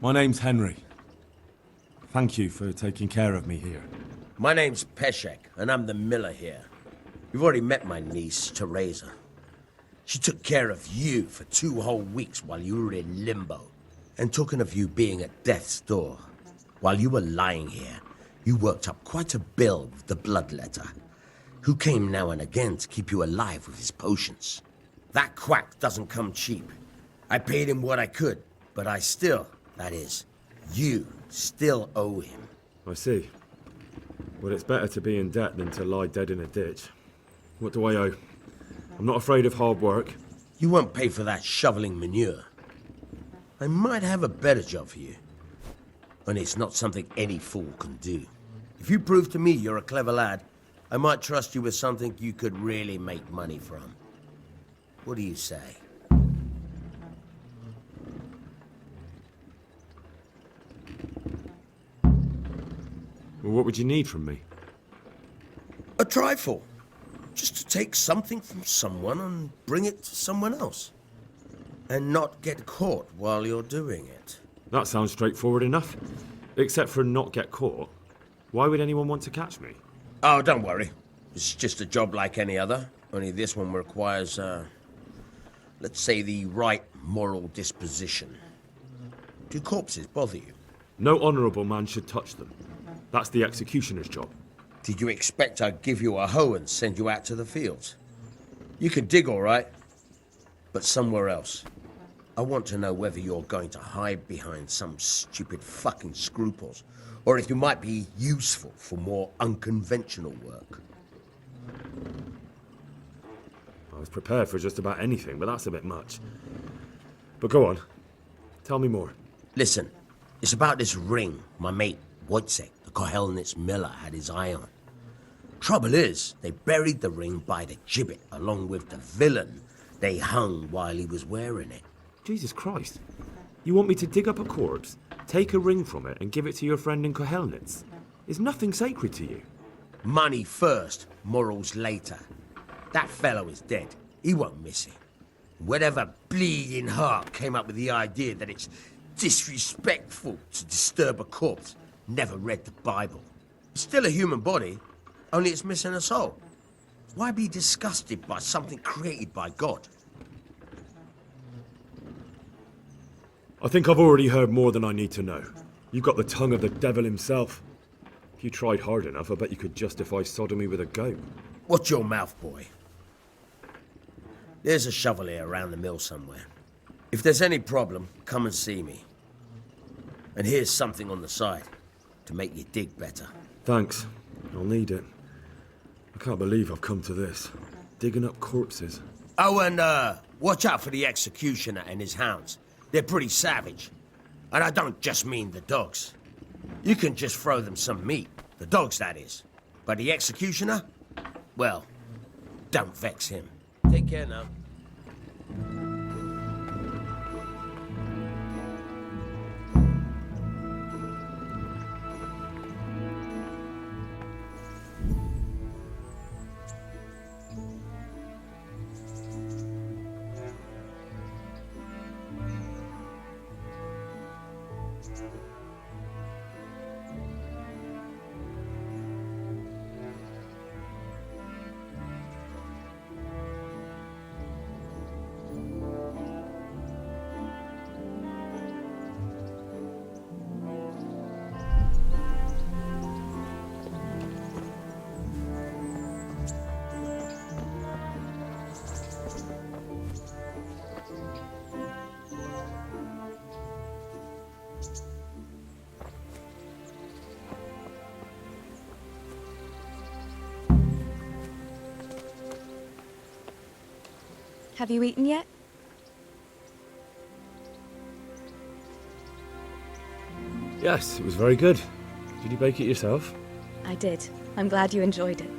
My name's Henry. Thank you for taking care of me here. My name's Peshek, and I'm the miller here. You've already met my niece, Teresa. She took care of you for 2 whole weeks while you were in limbo. And talking of you being at death's door, while you were lying here, you worked up quite a bill with the bloodletter, who came now and again to keep you alive with his potions. That quack doesn't come cheap. I paid him what I could, but I still, that is, you still owe him. I see. Well, it's better to be in debt than to lie dead in a ditch. What do I owe? I'm not afraid of hard work. You won't pay for that shoveling manure. I might have a better job for you. And it's not something any fool can do. If you prove to me you're a clever lad, I might trust you with something you could really make money from. What do you say? Well, what would you need from me? A trifle. Just to take something from someone and bring it to someone else. And not get caught while you're doing it. That sounds straightforward enough. Except for not get caught. Why would anyone want to catch me? Oh, don't worry. It's just a job like any other, only this one requires, let's say, the right moral disposition. Do corpses bother you? No honourable man should touch them. That's the executioner's job. Did you expect I'd give you a hoe and send you out to the fields? You can dig all right, but somewhere else. I want to know whether you're going to hide behind some stupid fucking scruples, or if you might be useful for more unconventional work. I was prepared for just about anything, but that's a bit much. But go on. Tell me more. Listen, it's about this ring my mate, Wojciech, the Kohelnitz miller, had his eye on. Trouble is, they buried the ring by the gibbet, along with the villain they hung while he was wearing it. Jesus Christ. You want me to dig up a corpse, take a ring from it, and give it to your friend in Kohelnitz? Is nothing sacred to you? Money first, morals later. That fellow is dead. He won't miss it. Whatever bleeding heart came up with the idea that it's disrespectful to disturb a corpse never read the Bible. It's still a human body, only it's missing a soul. Why be disgusted by something created by God? I think I've already heard more than I need to know. You've got the tongue of the devil himself. If you tried hard enough, I bet you could justify sodomy with a goat. Watch your mouth, boy. There's a shovel here around the mill somewhere. If there's any problem, come and see me. And here's something on the side to make you dig better. Thanks. I'll need it. I can't believe I've come to this. Digging up corpses. Oh, and watch out for the executioner and his hounds. They're pretty savage. And I don't just mean the dogs. You can just throw them some meat. The dogs, that is. But the executioner? Well, don't vex him. Take care now. Have you eaten yet? Yes, it was very good. Did you bake it yourself? I did. I'm glad you enjoyed it.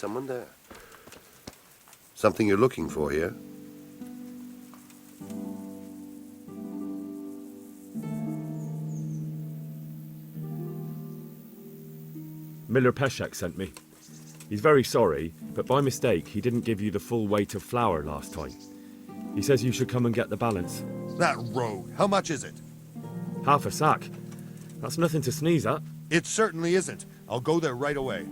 Someone there. Something you're looking for here? Miller Peshek sent me. He's very sorry, but by mistake he didn't give you the full weight of flour last time. He says you should come and get the balance. That rogue. How much is it? Half a sack. That's nothing to sneeze at. It certainly isn't. I'll go there right away.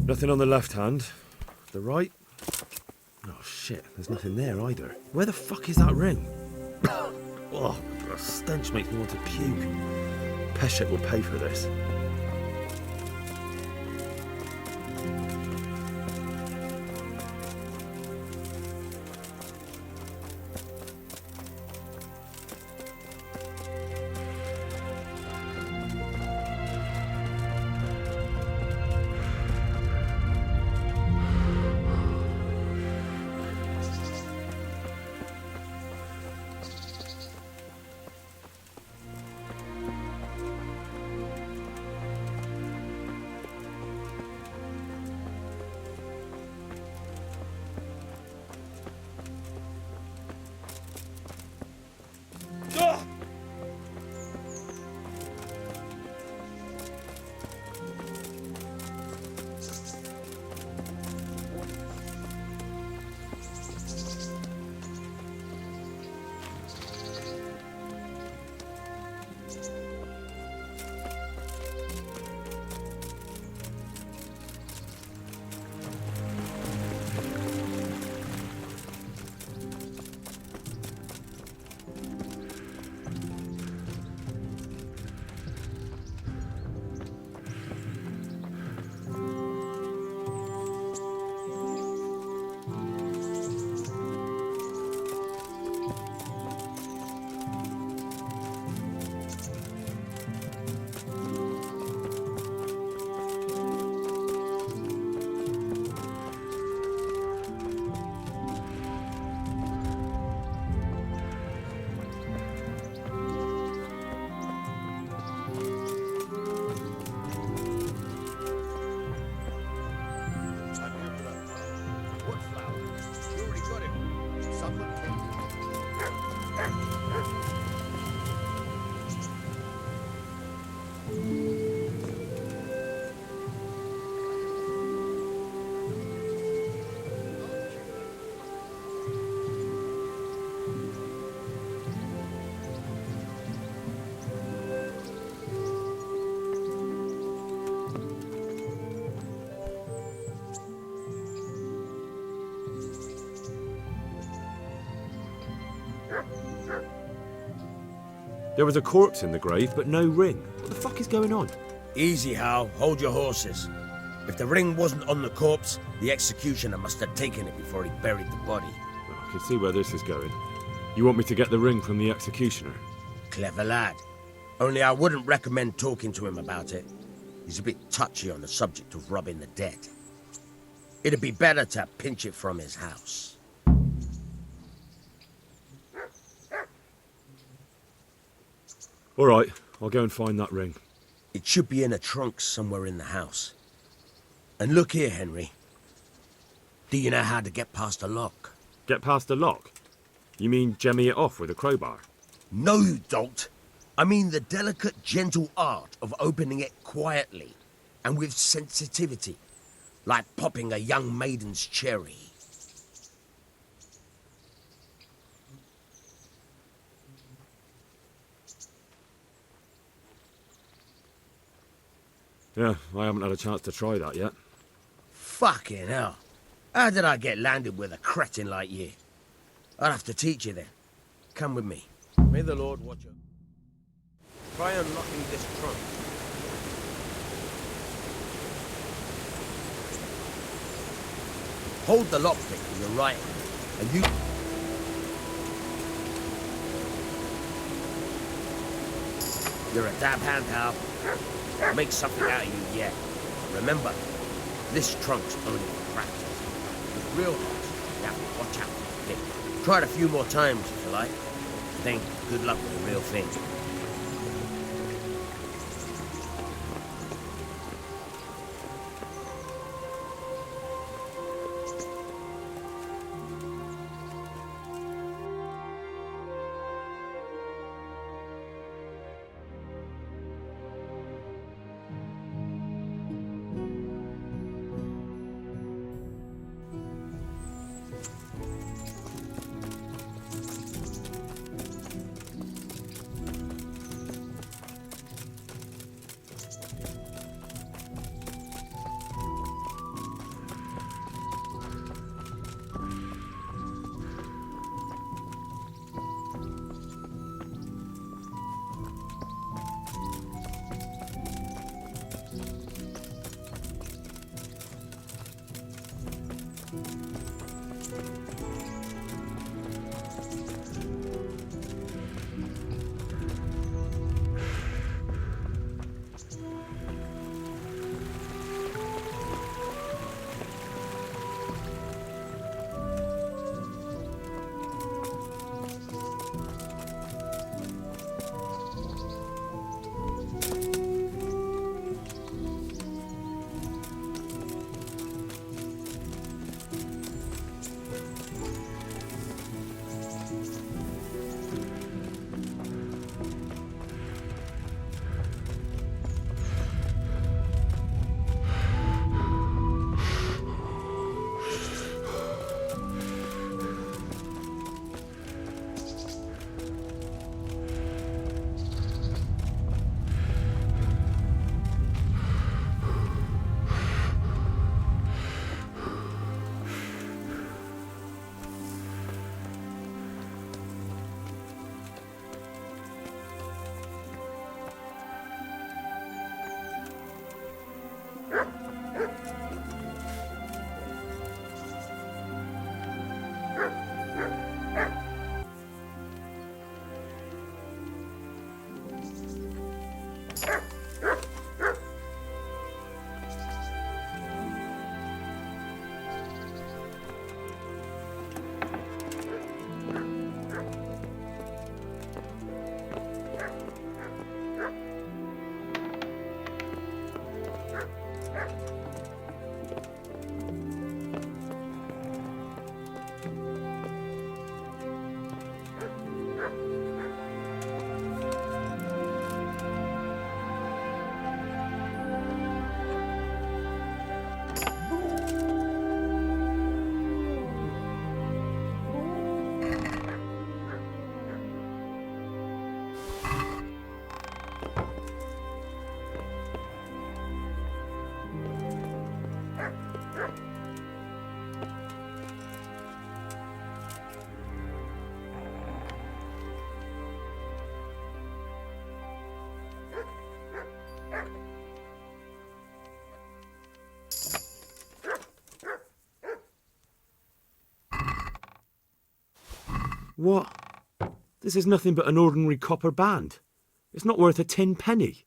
Nothing on the left hand. The right? Oh shit, there's nothing there either. Where the fuck is that ring? Oh, the stench makes me want to puke. Peshek will pay for this. There was a corpse in the grave, but no ring. What the fuck is going on? Easy, Hal. Hold your horses. If the ring wasn't on the corpse, the executioner must have taken it before he buried the body. I can see where this is going. You want me to get the ring from the executioner? Clever lad. Only I wouldn't recommend talking to him about it. He's a bit touchy on the subject of robbing the dead. It'd be better to pinch it from his house. All right, I'll go and find that ring. It should be in a trunk somewhere in the house. And look here, Henry. Do you know how to get past a lock? Get past a lock? You mean jemmy it off with a crowbar? No, you don't. I mean the delicate, gentle art of opening it quietly and with sensitivity, like popping a young maiden's cherry. Yeah, I haven't had a chance to try that yet. Fucking hell. How did I get landed with a cretin like you? I'll have to teach you then. Come with me. May the Lord watch you. Try unlocking this trunk. Hold the lockpick with your right hand, and you... You're a dab hand, Hal. Make something out of you yet. Remember, this trunk's only for practice. With real hooks, you have to watch out for the pick. Try it a few more times if you like. Then good luck with the real thing. What? This is nothing but an ordinary copper band. It's not worth a 10 penny.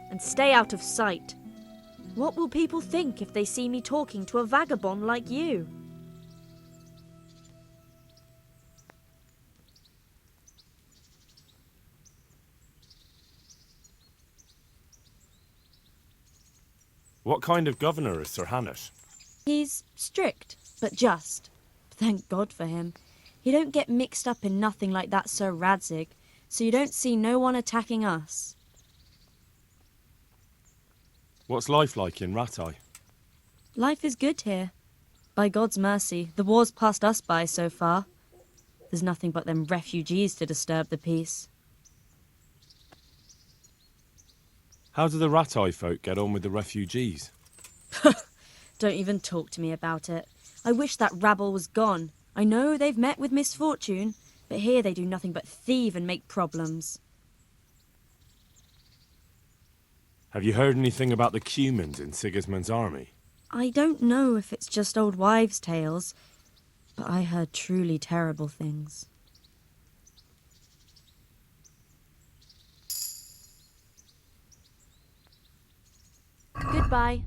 And stay out of sight. What will people think if they see me talking to a vagabond like you? What kind of governor is Sir Hannes? He's strict, but just. Thank God for him. He don't get mixed up in nothing like that Sir Radzig, so you don't see no one attacking us. What's life like in Ratai? Life is good here. By God's mercy, the war's passed us by so far. There's nothing but them refugees to disturb the peace. How do the Ratai folk get on with the refugees? Don't even talk to me about it. I wish that rabble was gone. I know they've met with misfortune, but here they do nothing but thieve and make problems. Have you heard anything about the Cumans in Sigismund's army? I don't know if it's just old wives' tales, but I heard truly terrible things. Goodbye.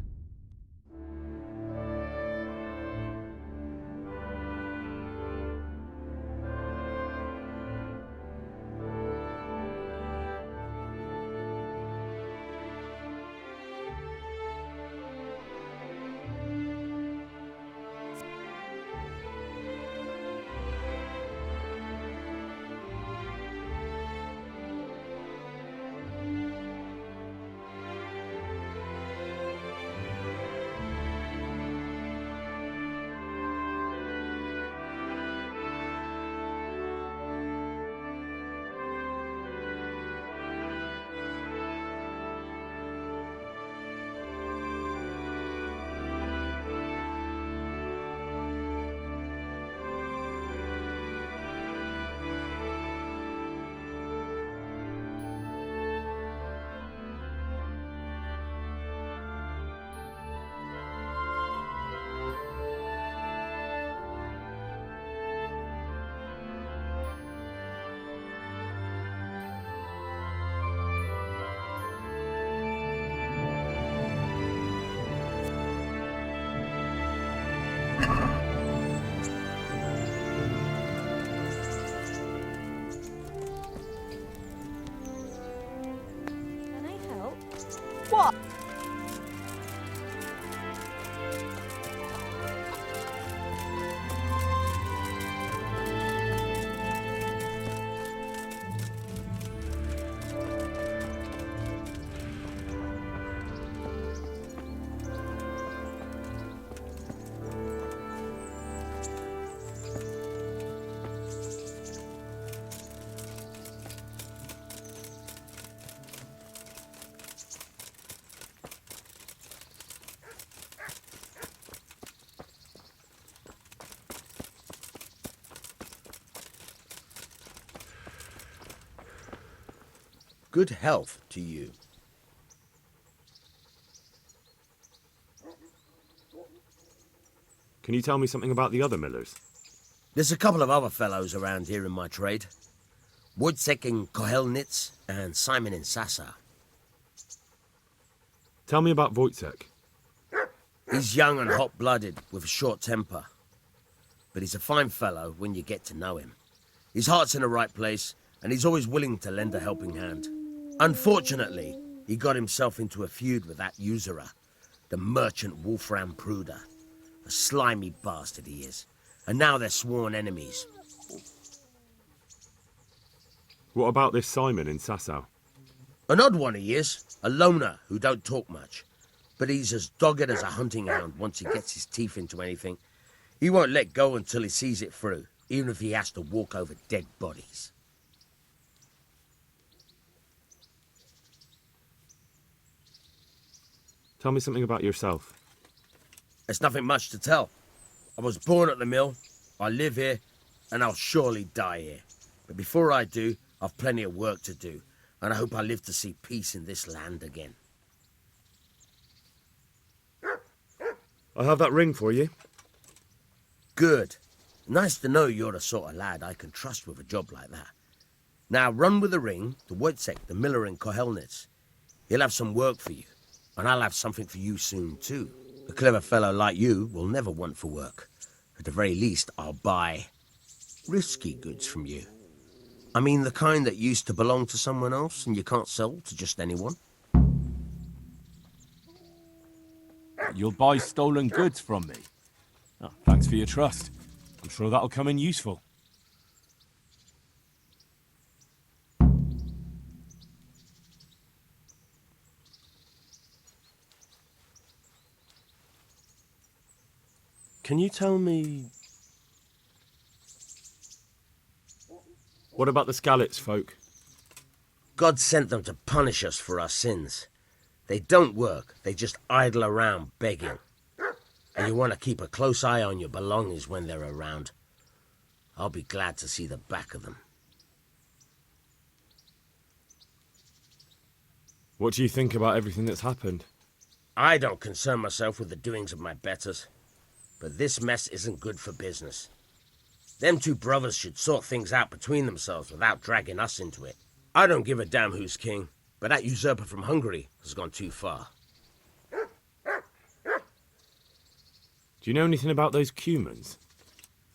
What? Good health to you. Can you tell me something about the other millers? There's a couple of other fellows around here in my trade. Wojciech in Kohelnitz and Simon in Sassa. Tell me about Wojciech. He's young and hot-blooded, with a short temper. But he's a fine fellow when you get to know him. His heart's in the right place, and he's always willing to lend a helping hand. Unfortunately, he got himself into a feud with that usurer, the merchant Wolfram Pruder. A slimy bastard he is. And now they're sworn enemies. What about this Simon in Sasau? An odd one he is. A loner who don't talk much. But he's as dogged as a hunting hound once he gets his teeth into anything. He won't let go until he sees it through, even if he has to walk over dead bodies. Tell me something about yourself. There's nothing much to tell. I was born at the mill, I live here, and I'll surely die here. But before I do, I've plenty of work to do, and I hope I live to see peace in this land again. I have that ring for you. Good. Nice to know you're the sort of lad I can trust with a job like that. Now run with the ring to Wojciech, the miller in Kohelnitz. He'll have some work for you, and I'll have something for you soon too. A clever fellow like you will never want for work. At the very least, I'll buy risky goods from you. I mean the kind that used to belong to someone else and you can't sell to just anyone. You'll buy stolen goods from me. Oh, thanks for your trust. I'm sure that'll come in useful. Can you tell me... What about the Skalitz folk? God sent them to punish us for our sins. They don't work, they just idle around begging. And you want to keep a close eye on your belongings when they're around. I'll be glad to see the back of them. What do you think about everything that's happened? I don't concern myself with the doings of my betters. But this mess isn't good for business. Them two brothers should sort things out between themselves without dragging us into it. I don't give a damn who's king, but that usurper from Hungary has gone too far. Do you know anything about those Cumans?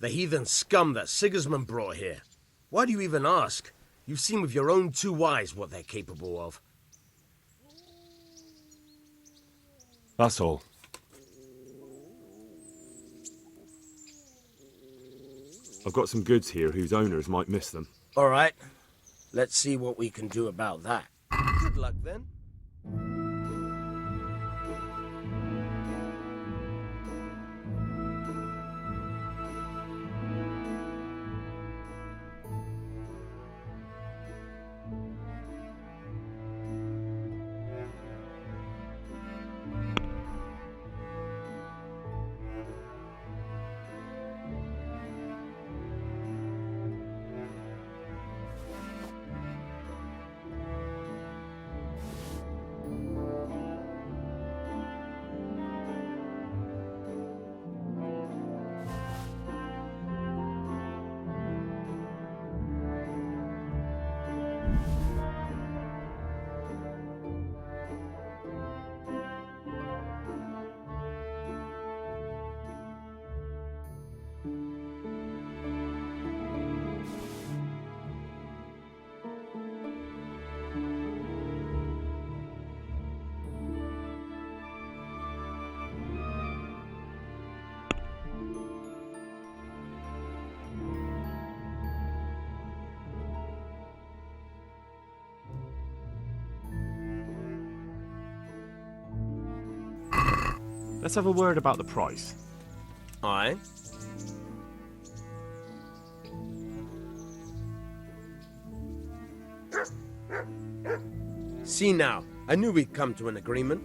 The heathen scum that Sigismund brought here. Why do you even ask? You've seen with your own two eyes what they're capable of. That's all. I've got some goods here whose owners might miss them. All right. Let's see what we can do about that. Good luck, then. Let's have a word about the price. Aye. See now, I knew we'd come to an agreement.